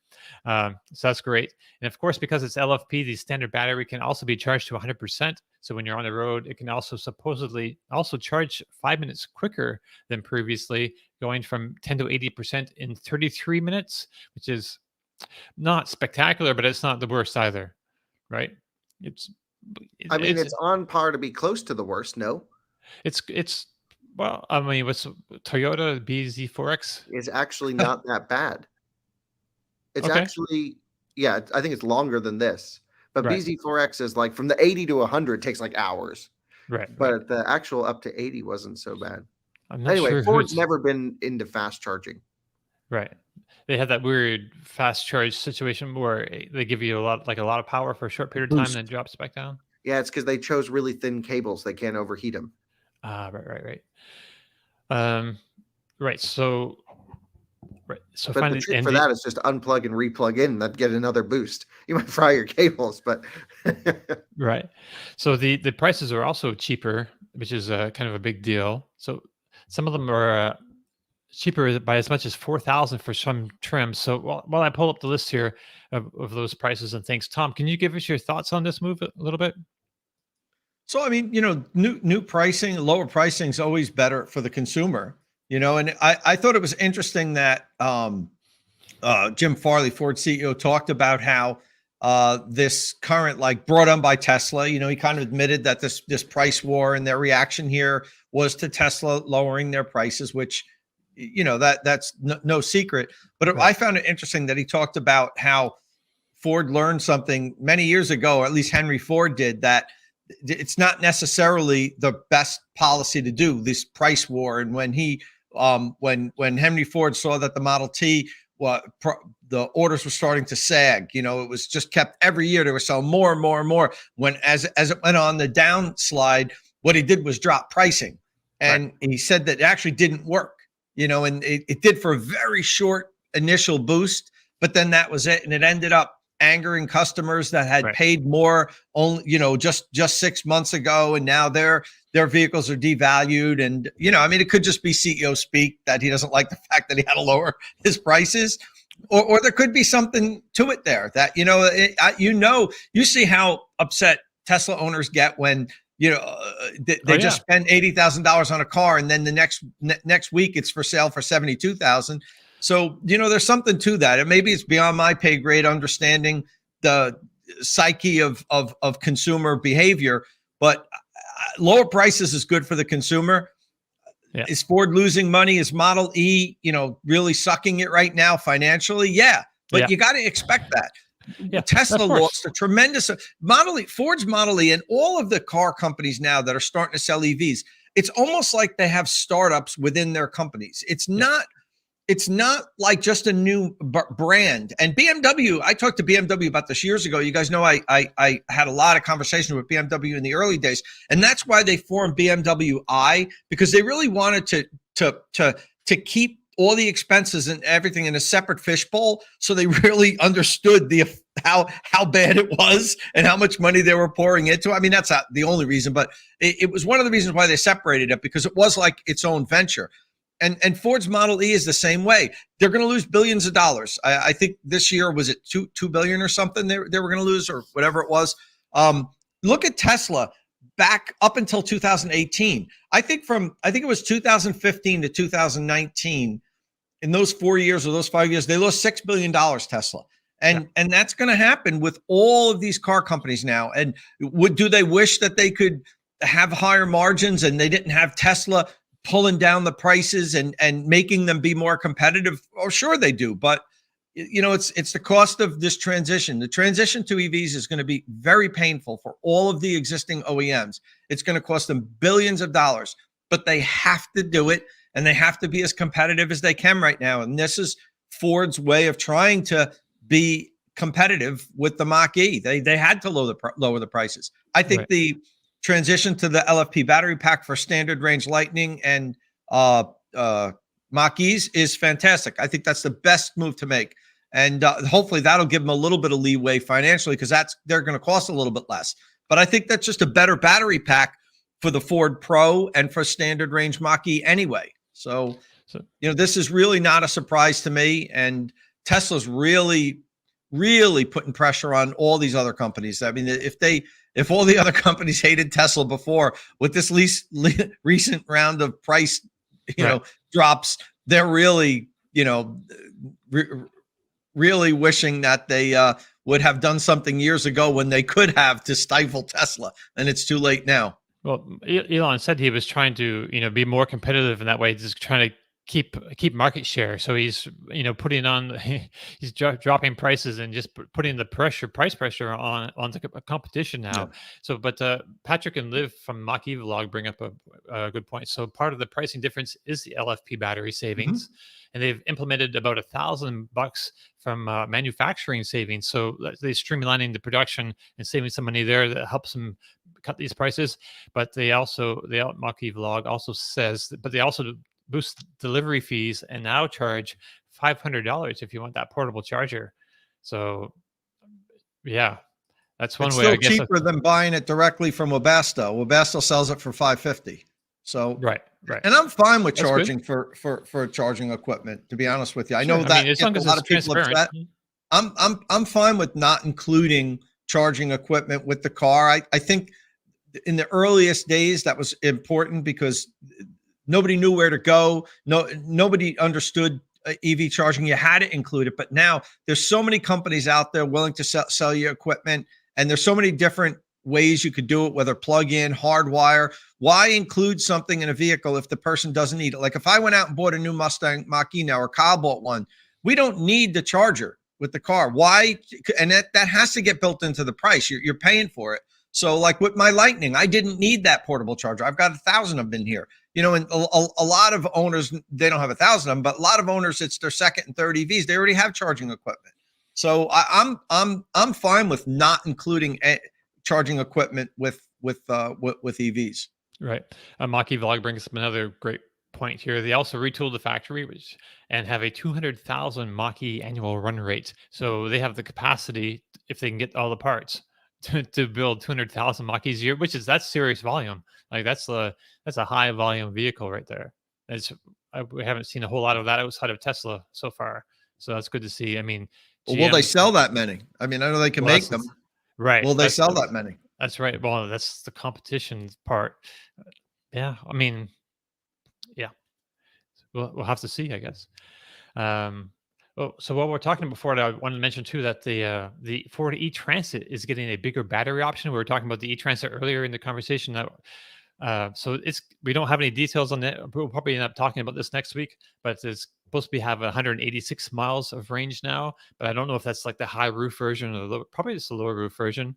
So that's great. And of course, because it's LFP, the standard battery can also be charged to 100%. So when you're on the road, it can also supposedly also charge 5 minutes quicker than previously, going from 10 to 80% in 33 minutes, which is not spectacular, but it's not the worst either, right? It's on par to be close to the worst. No, well, I mean, what's Toyota BZ4X? it's actually not that bad. It's Okay. actually, yeah, I think it's longer than this. But Right. BZ4X is like from the 80 to 100 takes like hours. Right. But the actual up to 80 wasn't so bad. I'm not Anyway, sure Ford's who's never been into fast charging. right. They had that weird fast charge situation where they give you a lot of power for a short period of time, and then it drops back down. Yeah, it's because they chose really thin cables. They can't overheat them. Right. Right. So But finally, the trick for that is just unplug and replug in and get another boost. You might fry your cables, but right. So the prices are also cheaper, which is kind of a big deal. So some of them are cheaper by as much as 4,000 for some trims. So while I pull up the list here of those prices and things, Tom, can you give us your thoughts on this move a little bit? So, I mean, new pricing, lower pricing is always better for the consumer, and I thought it was interesting that Jim Farley, Ford CEO, talked about how this current, brought on by Tesla, he kind of admitted that this price war and their reaction here was to Tesla lowering their prices, which, that's no secret. But Right. I found it interesting that he talked about how Ford learned something many years ago, or at least Henry Ford did, that it's not necessarily the best policy to do this price war. And when when Henry Ford saw that the Model T, the orders were starting to sag, it was just kept every year. They were selling more and more and more. When as it went on the downslide, what he did was drop pricing, and Right. he said that it actually didn't work. And it did for a very short initial boost, but then that was it, and it ended up angering customers that had Right. paid more only, just 6 months ago, and now their vehicles are devalued. And I mean, it could just be CEO speak that he doesn't like the fact that he had to lower his prices, or there could be something to it there that you see how upset Tesla owners get when they just spend $80,000 on a car, and then the next week it's for sale for $72,000. So, there's something to that. And maybe it's beyond my pay grade understanding the psyche of consumer behavior. but lower prices is good for the consumer. Yeah. Is Ford losing money? Is Model E, really sucking it right now financially? Yeah, but you got to expect that. Yeah, Tesla of course. lost a tremendous Model E, Ford's Model E, and all of the car companies now that are starting to sell EVs. It's almost like they have startups within their companies. It's not like just a new brand. And BMW, I talked to BMW about this years ago. You guys know I had a lot of conversation with BMW in the early days, and that's why they formed BMW I, because they really wanted to keep all the expenses and everything in a separate fishbowl. So they really understood how bad it was and how much money they were pouring into it. I mean, that's not the only reason, but it was one of the reasons why they separated it, because it was like its own venture. And Ford's Model E is the same way. They're going to lose billions of dollars. I think this year, was it $2 billion or something they were going to lose, or whatever it was. Look at Tesla back up until 2018. I think it was 2015 to 2019. In those 4 years or those 5 years, they lost $6 billion, Tesla. And that's going to happen with all of these car companies now. And do they wish that they could have higher margins and they didn't have Tesla pulling down the prices and making them be more competitive? Oh, sure they do. But it's the cost of this transition. The transition to EVs is going to be very painful for all of the existing OEMs. It's going to cost them billions of dollars, but they have to do it, and they have to be as competitive as they can right now. And this is Ford's way of trying to be competitive with the Mach-E. They had to lower the prices. I think the transition to the LFP battery pack for standard range Lightning and Mach-E's is fantastic. I think that's the best move to make. And hopefully that'll give them a little bit of leeway financially, because they're going to cost a little bit less. But I think that's just a better battery pack for the Ford Pro and for standard range Mach-E anyway. So this is really not a surprise to me. And Tesla's really, really putting pressure on all these other companies. I mean, if all the other companies hated Tesla before, with this recent round of price, drops, they're really, really wishing that they would have done something years ago when they could have, to stifle Tesla, and it's too late now. Well, Elon said he was trying to, be more competitive in that way, just trying to keep market share. So he's, putting on, he's dropping prices and just putting the price pressure on the competition now. Yeah. So, but Patrick and Liv from Mach-E Vlog bring up a good point. So part of the pricing difference is the LFP battery savings, and they've implemented about $1,000 from manufacturing savings. So they're streamlining the production and saving some money there that helps them cut these prices. But the Mach-E Vlog also says, but they also boost delivery fees and now charge $500 if you want that portable charger. So yeah, that's one it's way. Still I guess cheaper than buying it directly from Webasto. Webasto sells it for $550. So right. And I'm fine with charging for charging equipment, to be honest with you. I know that as long as a lot of people upset. I'm fine with not including charging equipment with the car. I think in the earliest days that was important, because nobody knew where to go. Nobody understood EV charging. You had to include it. But now there's so many companies out there willing to sell you equipment, and there's so many different ways you could do it, whether plug-in, hardwire. Why include something in a vehicle if the person doesn't need it? Like if I went out and bought a new Mustang Mach-E now, or Kyle bought one, we don't need the charger with the car. Why? And that has to get built into the price. You're paying for it. So like with my Lightning, I didn't need that portable charger. I've got 1,000 of them in here. And a lot of owners, they don't have 1,000 of them, but a lot of owners, it's their second and third EVs. They already have charging equipment. So I'm fine with not including charging equipment with EVs. Right. Mach-E Vlog brings up another great point here. They also retooled the factory and have a 200,000 Mach-E annual run rate. So they have the capacity, if they can get all the parts, to build 200,000 Mach-E's a year, that's serious volume. Like that's a high volume vehicle right there. We haven't seen a whole lot of that outside of Tesla so far. So that's good to see. I mean, will they sell that many? I mean, I know they can make them. Right. Will they sell that many? That's right. Well, that's the competition part. Yeah. I mean, yeah. We'll have to see, I guess. Oh, so while we're talking before, I wanted to mention too that the Ford e-Transit is getting a bigger battery option. We were talking about the e-Transit earlier in the conversation. That so we don't have any details on that. We'll probably end up talking about this next week. But it's supposed to have 186 miles of range now. But I don't know if that's like the high roof version or probably it's the lower roof version.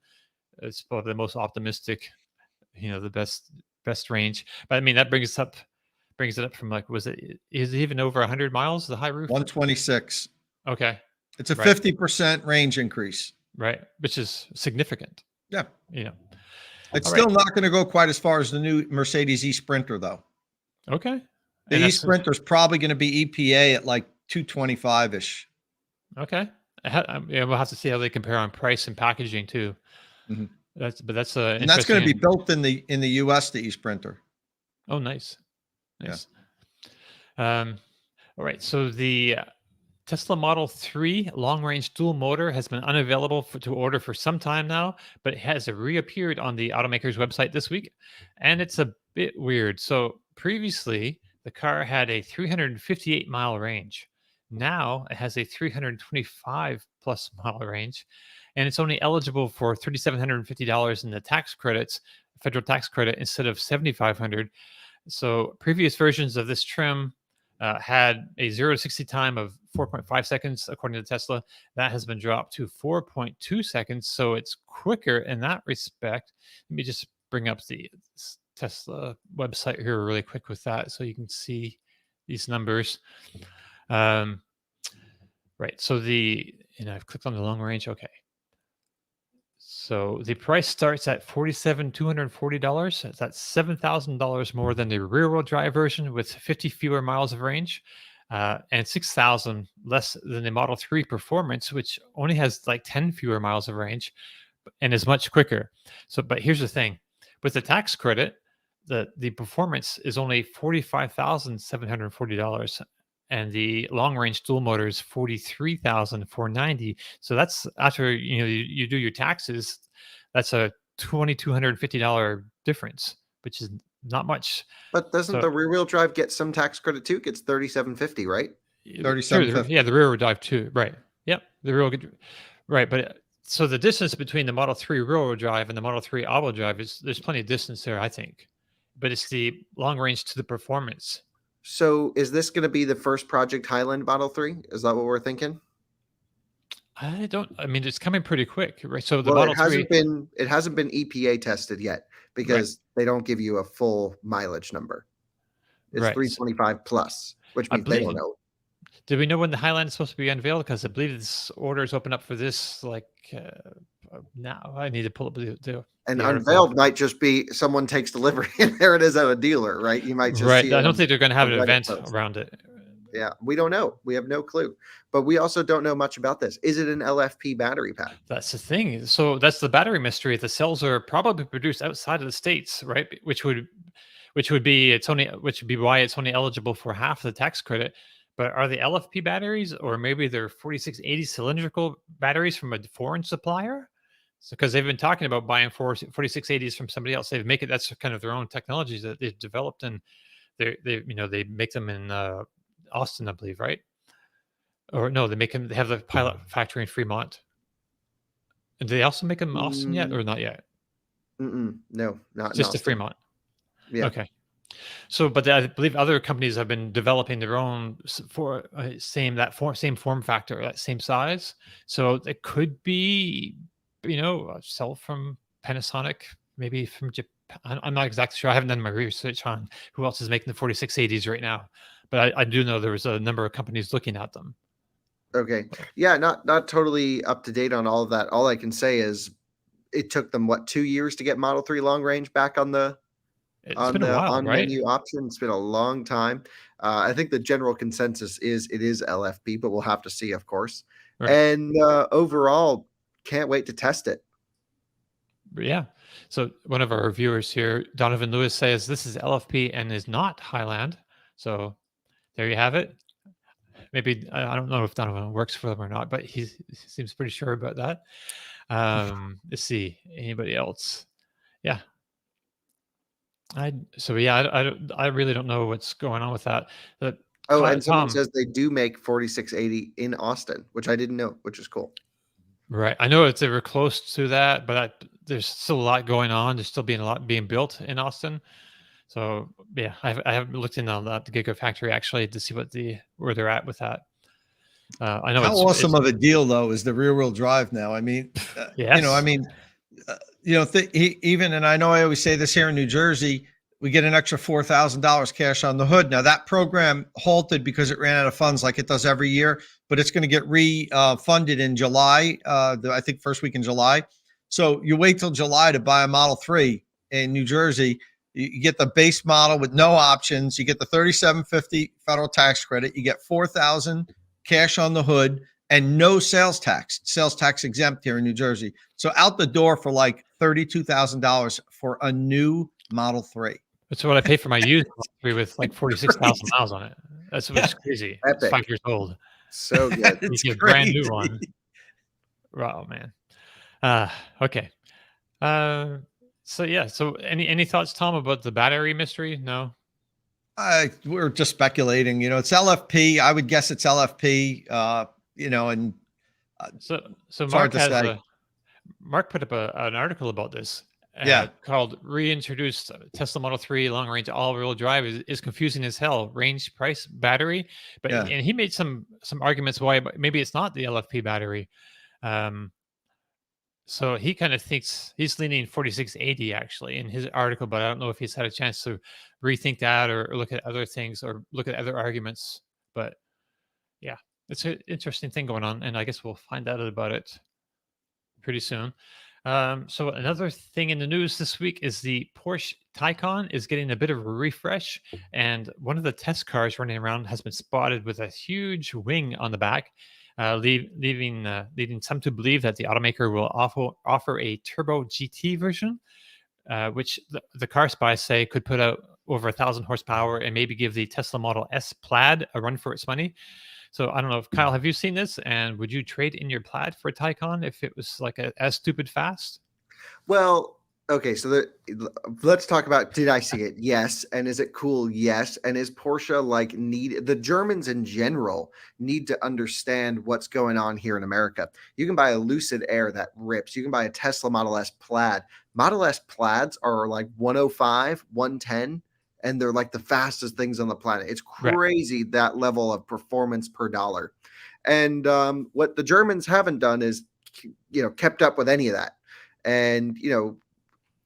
It's probably the most optimistic, the best range. But I mean that brings it up from like is it even over 100 miles the high roof? 126. Okay. It's a Right. 50% range increase. Right, which is significant. Yeah. All It's still right. not going to go quite as far as the new Mercedes e-Sprinter, though. Okay. The And that's e-Sprinter is probably going to be EPA at like 225-ish. okay. We'll have to see how they compare on price and packaging too. Mhm. That's And that's going to be built in the US, the e-Sprinter. Oh, nice. All right. So the Tesla Model 3 long-range dual motor has been unavailable to order for some time now, but it has reappeared on the automaker's website this week, and it's a bit weird. So previously, the car had a 358-mile range. Now it has a 325-plus mile range, and it's only eligible for $3,750 in the tax credits, federal tax credit, instead of $7,500. So previous versions of this trim had a 0 to 60 time of 4.5 seconds, according to Tesla. That has been dropped to 4.2 seconds, so it's quicker in that respect. Let me just bring up the Tesla website here really quick with that so you can see these numbers. Right, so I've clicked on the long range. Okay. So the price starts at $47,240. That's $7,000 more than the rear-wheel drive version with 50 fewer miles of range, and $6,000 less than the Model 3 Performance, which only has like 10 fewer miles of range and is much quicker. So, but here's the thing: with the tax credit, the Performance is only $45,740. And the long-range dual motor is $43,490. So that's after you do your taxes. That's a $2,250 difference, which is not much. But doesn't So the rear-wheel drive get some tax credit too? It gets $3,750, right? sure, $3,750. yeah, the rear wheel drive too. Right. Yep. The rear wheel, right. But so the distance between the Model 3 rear wheel drive and the Model 3 all-wheel drive there's plenty of distance there, I think. But it's the long range to the Performance. So is this going to be the first Project Highland Model 3? Is that what we're thinking? I mean, it's coming pretty quick, right? So the Well, Model 3 it hasn't been EPA tested yet because they don't give you a full mileage number. It's Right. 325 plus, which means they don't know. Do we know when the Highland is supposed to be unveiled? Because I believe this order is open up for this now. I need to pull up the And article. unveiled might just be someone takes delivery and there it is at a dealer, right? You might just right. see I it don't on think they're going to have a an Reddit event post. around it. Yeah, we don't know. We have no clue. But we also don't know much about this. Is it an LFP battery pack? That's the thing. So that's the battery mystery. The cells are probably produced outside of the States, right? Which would be why it's only eligible for half the tax credit. But are they LFP batteries, or maybe they're 4680 cylindrical batteries from a foreign supplier? Because they've been talking about buying 4680s from somebody else. That's kind of their own technologies that they've developed, and they make them in Austin, I believe, right? Or no, they have the pilot factory in Fremont. And do they also make them in Austin yet, or not yet? No, not Just in to Fremont. Yeah. Okay. So, but I believe other companies have been developing their own same form factor, that same size. So it could be, a cell from Panasonic, maybe from Japan. I'm not exactly sure. I haven't done my research on who else is making the 4680s right now, but I do know there was a number of companies looking at them. Okay. Yeah, not totally up to date on all of that. All I can say is it took them 2 years to get Model 3 long range back on the It's been a while, right? menu option. It's been a long time. I think the general consensus is it is LFP, but we'll have to see, of course. Right. And overall, can't wait to test it. Yeah. So one of our viewers here, Donovan Lewis, says this is LFP and is not Highland. So there you have it. Maybe I don't know if Donovan works for them or not, but he seems pretty sure about that. Let's see. Anybody else? Yeah. I really don't know what's going on with that. Oh, and someone Tom, says they do make 4680 in Austin, which I didn't know, which is cool. right? I know they were close to that, but there's still a lot going on. There's still being a lot being built in Austin. So yeah, I haven't looked in on that the Gigafactory actually to see where they're at with that. I know How awesome of a deal though is the rear wheel drive now. I mean, yes. Even, and I know I always say this here in New Jersey, we get an extra $4,000 cash on the hood. Now that program halted because it ran out of funds like it does every year, but it's going to get funded in July. I think first week in July. So you wait till July to buy a Model 3 in New Jersey. You get the base model with no options. You get the $3,750 federal tax credit. You get $4,000 cash on the hood and no sales tax exempt here in New Jersey. So out the door for like $32,000 for a new Model 3. That's what I pay for my used Model 3 with like 46,000 miles on it. That's what's crazy. Epic. It's 5 years old. So good. It's You get a brand new crazy. one. Wow, man. Okay. So yeah. So any thoughts, Tom, about the battery mystery? No. We're just speculating. It's LFP. I would guess it's LFP. And So hard Mark to say. Mark put up an article about this. Yeah. Called "Reintroduced Tesla Model 3 Long Range All-Wheel Drive is confusing as hell. Range, price, battery." But Yeah. and he made some arguments why maybe it's not the LFP battery. So he kind of thinks he's leaning 4680 actually in his article, but I don't know if he's had a chance to rethink that or look at other things or look at other arguments. But yeah, it's an interesting thing going on, and I guess we'll find out about it pretty soon. So another thing in the news this week is the Porsche Taycan is getting a bit of a refresh, and one of the test cars running around has been spotted with a huge wing on the back, leading some to believe that the automaker will offer a turbo GT version, which the car spies say could put out over 1,000 horsepower and maybe give the Tesla Model S Plaid a run for its money. So I don't know if Kyle, have you seen this? And would you trade in your Plaid for a Taycan if it was like as stupid fast? Well, okay, so let's talk about, did I see it? Yes. And is it cool? Yes. And is Porsche the Germans in general need to understand what's going on here in America. You can buy a Lucid Air that rips. You can buy a Tesla Model S Plaid. Model S Plaids are like 105, 110. And they're like the fastest things on the planet. It's crazy, right, that level of performance per dollar. And what the Germans haven't done is, kept up with any of that. And,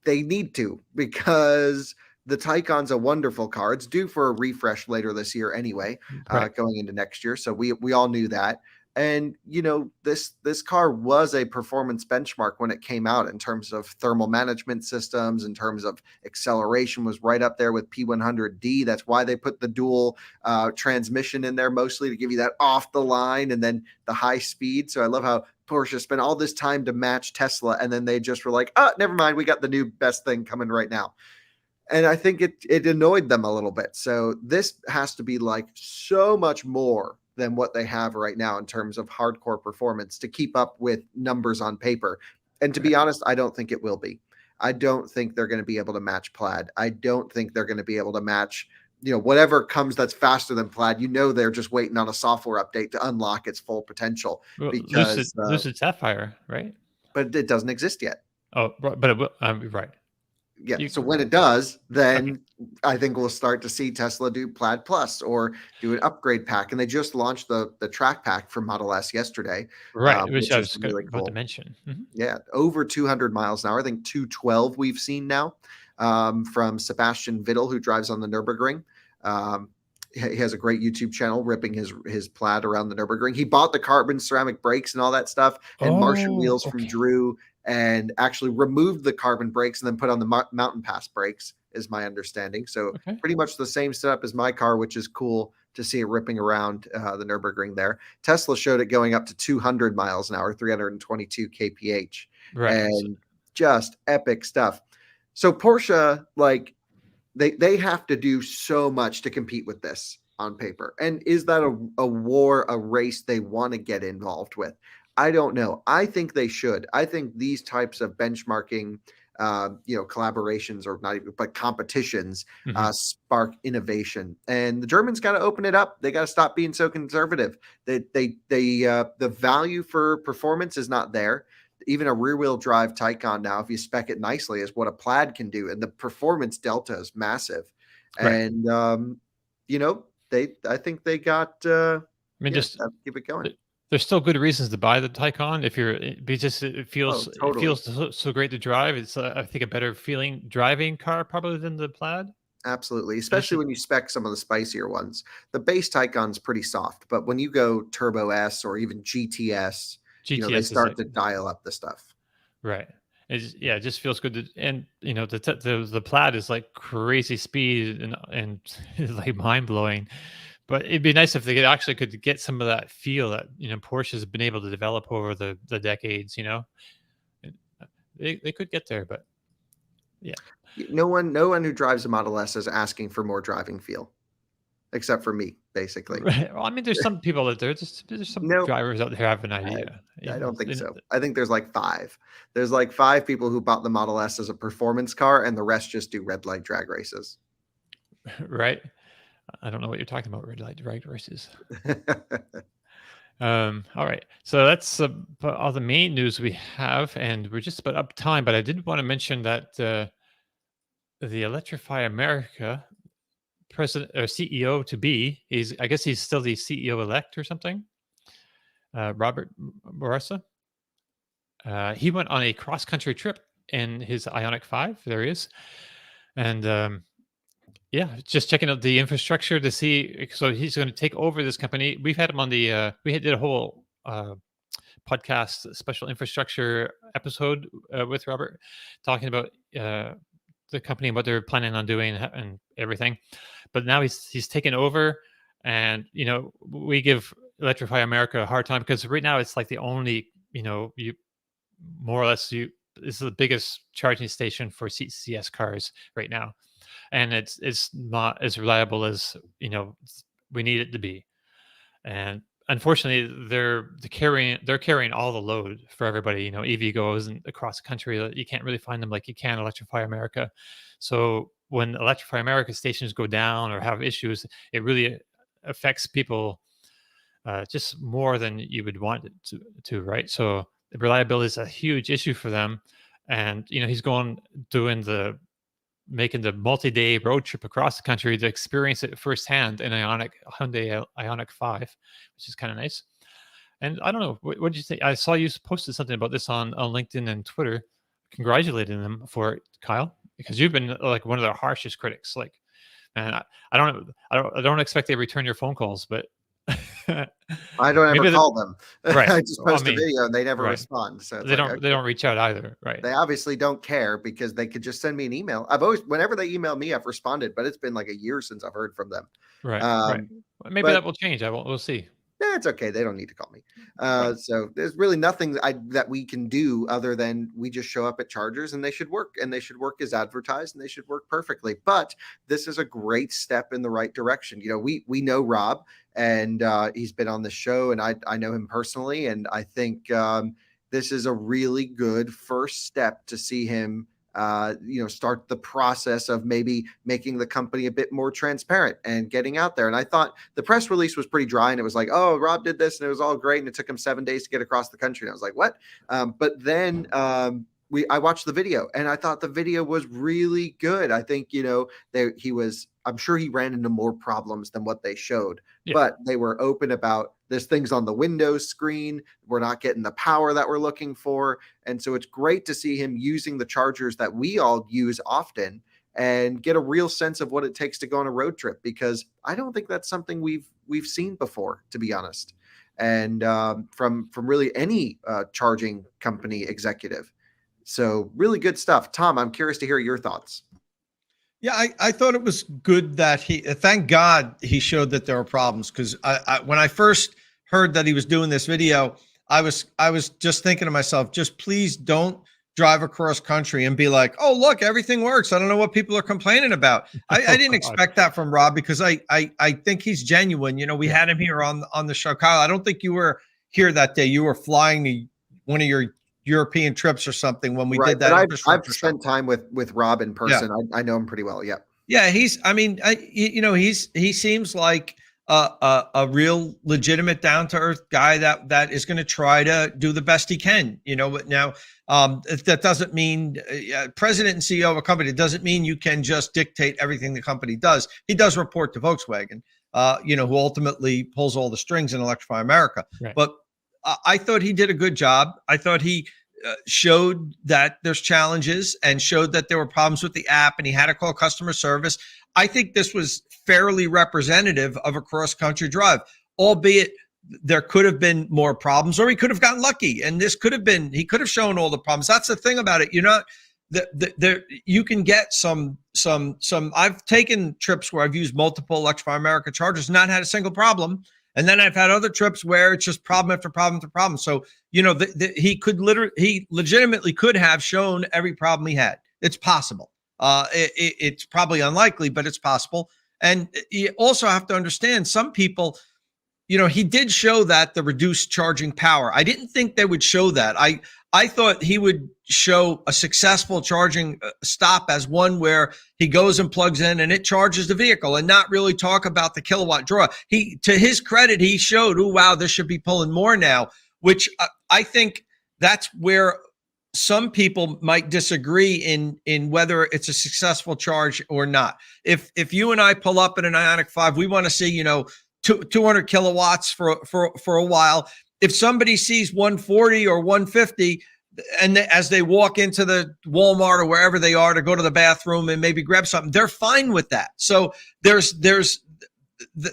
they need to, because the Taycan's a wonderful car. It's due for a refresh later this year anyway, right, going into next year. So we all knew that. And, this car was a performance benchmark when it came out in terms of thermal management systems, in terms of acceleration, was right up there with P100D. That's why they put the dual transmission in there, mostly to give you that off the line and then the high speed. So I love how Porsche spent all this time to match Tesla, and then they just were like, oh, never mind, we got the new best thing coming right now. And I think it annoyed them a little bit. So this has to be like so much more than what they have right now in terms of hardcore performance to keep up with numbers on paper. And to be honest, I don't think it will be. I don't think they're going to be able to match Plaid. I don't think they're going to be able to match, whatever comes that's faster than Plaid. They're just waiting on a software update to unlock its full potential. Well, because Lucid Sapphire, right? But it doesn't exist yet. Oh, but it will. Right. Yeah. So when it does, then I think we'll start to see Tesla do Plaid Plus or do an upgrade pack. And they just launched the track pack for Model S yesterday. Right. Which I was really about to mention. Mm-hmm. Yeah. Over 200 miles an hour. I think 212 we've seen now from Sebastian Vettel, who drives on the Nürburgring. He has a great YouTube channel ripping his Plaid around the Nürburgring. He bought the carbon ceramic brakes and all that stuff and Martian wheels from Drew, and actually removed the carbon brakes and then put on the mountain pass brakes, is my understanding. So pretty much the same setup as my car, which is cool to see it ripping around the Nürburgring there. Tesla showed it going up to 200 miles an hour, 322 kph, and just epic stuff. So Porsche, they have to do so much to compete with this on paper. And is that a race they want to get involved with? I don't know. I think they should. I think these types of benchmarking collaborations, or not even, but competitions Mhm. spark innovation. And the Germans got to open it up. They got to stop being so conservative. The value for performance is not there. Even a rear-wheel drive Taycan now, if you spec it nicely, is what a Plaid can do, and the performance delta is massive. Right. And I think they got I mean, just keep it going. there's still good reasons to buy the Taycan if you're because it Oh, feels totally. so great to drive. It's I think a better feeling driving car probably than the Plaid. Absolutely, especially when you spec some of the spicier ones. The base Taycan's pretty soft, but when you go Turbo S or even GTS, GTS they is start like to dial up the stuff. right. It just feels good to, and the Plaid is like crazy speed and it's like mind blowing. But it'd be nice if they could get some of that feel that Porsche has been able to develop over the decades. And, they could get there, but yeah. No one who drives a Model S is asking for more driving feel, except for me, basically. Right. Well, I mean, there's some people out there. There's some No, drivers out there who have an idea. I don't think so. I think there's like 5. There's like 5 people who bought the Model S as a performance car, and the rest just do red light drag races. Right. I don't know what you're talking about. Red light drag races. All right. So that's all the main news we have, and we're just about up time. But I did want to mention that the Electrify America president or CEO to be, I guess he's still the CEO elect or something. Robert Morassa. He went on a cross country trip in his Ioniq 5. There he is, and just checking out the infrastructure to see. So he's going to take over this company. We've had him on the. We did a whole podcast special infrastructure episode with Robert, talking about the company and what they're planning on doing and everything. But now he's taken over, and we give Electrify America a hard time because right now it's like the only you more or less this is the biggest charging station for CCS cars right now, and it's not as reliable as we need it to be, and unfortunately they're carrying all the load for everybody. EVgo isn't across the country. You can't really find them like you can Electrify America. So when Electrify America stations go down or have issues, it really affects people just more than you would want it to, right? So the reliability is a huge issue for them, and he's making the multi-day road trip across the country to experience it firsthand in Hyundai Ioniq 5, which is kind of nice. And I don't know, what did you think? I saw you posted something about this on LinkedIn and Twitter, congratulating them for it, Kyle, because you've been like one of their harshest critics. Like, man, I don't expect they return your phone calls, but I don't ever call them. Right. I just post a video and they never respond. So they don't reach out either. Right. They obviously don't care because they could just send me an email. Whenever they email me, I've responded, but it's been like a year since I've heard from them. Right. Right. Maybe that will change. We'll see. Yeah, it's okay. They don't need to call me. So there's really nothing that we can do other than we just show up at chargers and they should work, and they should work as advertised, and they should work perfectly. But this is a great step in the right direction. We know Rob, and he's been on the show, and I know him personally, and I think this is a really good first step to see him start the process of maybe making the company a bit more transparent and getting out there. And I thought the press release was pretty dry, and it was like, oh, Rob did this and it was all great, and it took him 7 days to get across the country. And I was like, what? But then I watched the video, and I thought the video was really good. I think, I'm sure he ran into more problems than what they showed, but they were open about there's things on the Windows screen. We're not getting the power that we're looking for. And so it's great to see him using the chargers that we all use often and get a real sense of what it takes to go on a road trip, because I don't think that's something we've seen before, to be honest. And from really any charging company executive. So really good stuff. Tom, I'm curious to hear your thoughts. Yeah, I thought it was good that thank God he showed that there were problems, because when I first heard that he was doing this video, I was just thinking to myself, just please don't drive across country and be like, oh, look, everything works. I don't know what people are complaining about. I didn't expect that from Rob, because I think he's genuine. We had him here on the show. Kyle, I don't think you were here that day. You were flying to one of your European trips or something when we Right. did that But I've infrastructure show. spent time with Rob in person. I know him pretty well. Yeah. Yeah, he seems like a real legitimate down to earth guy that is going to try to do the best he can. But now that doesn't mean president and CEO of a company. It doesn't mean you can just dictate everything the company does. He does report to Volkswagen, who ultimately pulls all the strings in Electrify America. Right. But I thought he did a good job. I thought he showed that there's challenges and showed that there were problems with the app, and he had to call customer service. I think this was fairly representative of a cross-country drive, albeit there could have been more problems, or he could have gotten lucky. And he could have shown all the problems. That's the thing about it. You can get some, I've taken trips where I've used multiple Electrify America chargers, not had a single problem. And then I've had other trips where it's just problem after problem after problem. So, he legitimately could have shown every problem he had. It's possible. It's probably unlikely, but it's possible. And you also have to understand some people, he did show that the reduced charging power. I didn't think they would show that. I thought he would show a successful charging stop as one where he goes and plugs in and it charges the vehicle, and not really talk about the kilowatt draw. To his credit, he showed, oh, wow, this should be pulling more now, which I think that's where some people might disagree in whether it's a successful charge or not. If you and I pull up in an Ioniq 5, we want to see, 200 kilowatts for a while. If somebody sees 140 or 150, and as they walk into the Walmart or wherever they are to go to the bathroom and maybe grab something, they're fine with that. So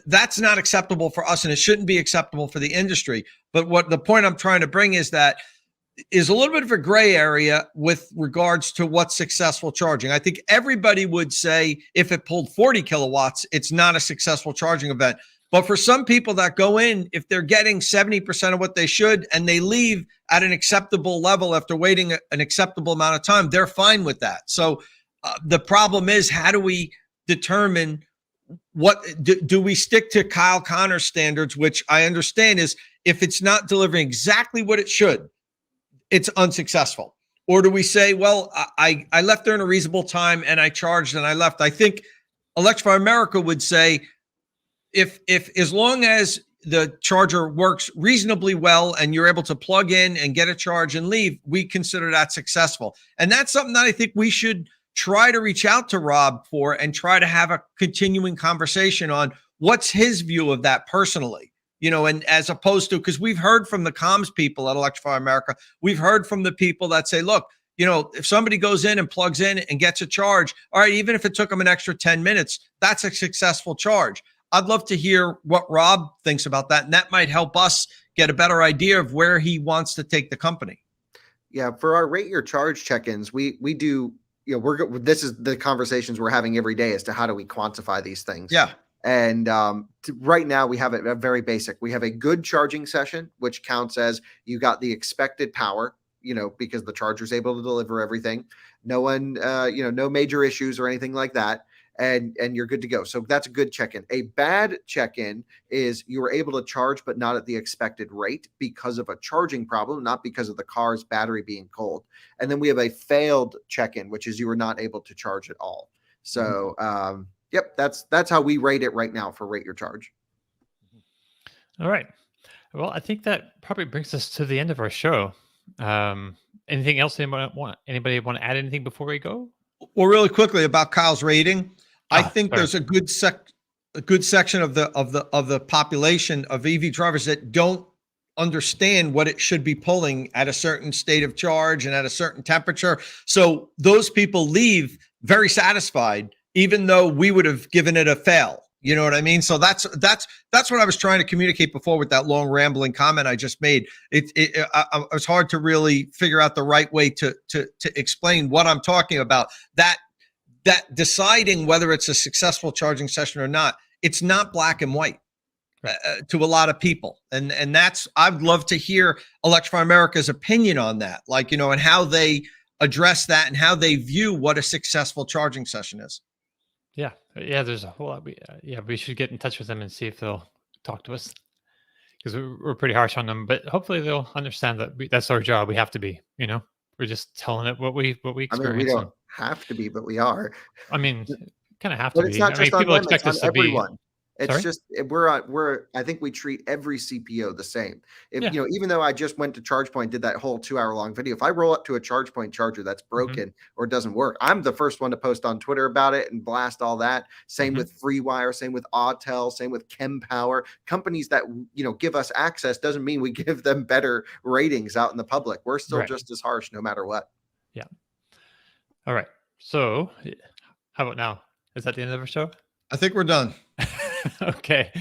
that's not acceptable for us, and it shouldn't be acceptable for the industry. But the point I'm trying to bring is that is a little bit of a gray area with regards to what's successful charging. I think everybody would say if it pulled 40 kilowatts, it's not a successful charging event. But for some people that go in, if they're getting 70% of what they should and they leave at an acceptable level after waiting an acceptable amount of time, they're fine with that. So the problem is, how do we determine what do we stick to Kyle Connor's standards, which I understand is if it's not delivering exactly what it should, it's unsuccessful? Or do we say, well, I left there in a reasonable time and I charged and I left? I think Electrify America would say, if as long as the charger works reasonably well and you're able to plug in and get a charge and leave, we consider that successful. And that's something that I think we should try to reach out to Rob for and try to have a continuing conversation on what's his view of that personally. And as opposed to, because we've heard from the comms people at Electrify America, we've heard from the people that say, look, if somebody goes in and plugs in and gets a charge, all right, even if it took them an extra 10 minutes, that's a successful charge. I'd love to hear what Rob thinks about that, and that might help us get a better idea of where he wants to take the company. Yeah, for our rate your charge check-ins, we do. This is the conversations we're having every day as to how do we quantify these things. Yeah. And right now we have it very basic. We have a good charging session, which counts as you got the expected power, because the charger's able to deliver everything. No one, no major issues or anything like that. And you're good to go. So that's a good check-in. A bad check-in is you were able to charge, but not at the expected rate because of a charging problem, not because of the car's battery being cold. And then we have a failed check-in, which is you were not able to charge at all. So, yep, that's how we rate it right now for rate your charge. All right. Well, I think that probably brings us to the end of our show. Anything else anybody want to add anything before we go? Well, really quickly about Kyle's rating. I think there's a good section of the population of EV drivers that don't understand what it should be pulling at a certain state of charge and at a certain temperature. So those people leave very satisfied, even though we would have given it a fail. You know what I mean? So that's what I was trying to communicate before with that long rambling comment I just made. It was hard to really figure out the right way to explain what I'm talking about. That deciding whether it's a successful charging session or not, it's not black and white to a lot of people. And that's, I'd love to hear Electrify America's opinion on that, and how they address that and how they view what a successful charging session is. Yeah. There's a whole lot. We should get in touch with them and see if they'll talk to us. because we're pretty harsh on them. But hopefully they'll understand that that's our job. We have to be. We're just telling it what we I mean, experience. we don't have to be, but we are. I mean, kind of have to But it's be. not I just mean, on people them, expect it's us on to be. everyone. It's Sorry? just I think we treat every CPO the same. If Yeah. even though I just went to ChargePoint, did that whole 2-hour long video, if I roll up to a ChargePoint charger that's broken or doesn't work, I'm the first one to post on Twitter about it and blast all that. Same with FreeWire, same with Autel, same with ChemPower. Companies that give us access doesn't mean we give them better ratings out in the public. We're still Right. just as harsh no matter what. Yeah. All right. So, how about now? Is that the end of our show? I think we're done. Okay.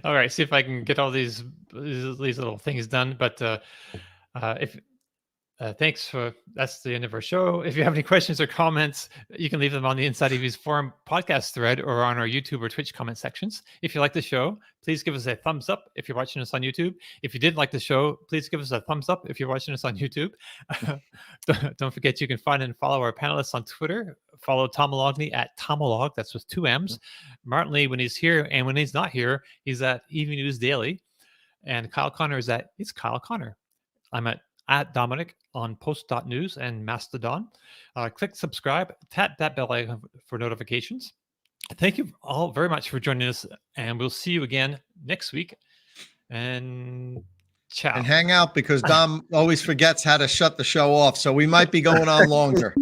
All right. See if I can get all these little things done. But that's the end of our show. If you have any questions or comments, you can leave them on the Inside EV's forum podcast thread or on our YouTube or Twitch comment sections. If you like the show, please give us a thumbs up if you're watching us on YouTube. If you didn't like the show, please give us a thumbs up if you're watching us on YouTube. Don't forget you can find and follow our panelists on Twitter. Follow Tom Mologney at Tomolog, that's with 2 M's. Martin Lee when he's here, and when he's not here, he's at EV News Daily. And Kyle Connor is at It's Kyle Connor. I'm at Dominic on post.news and Mastodon. Click subscribe, tap that bell icon for notifications. Thank you all very much for joining us, and we'll see you again next week. And ciao. And hang out, because Dom always forgets how to shut the show off, so we might be going on longer.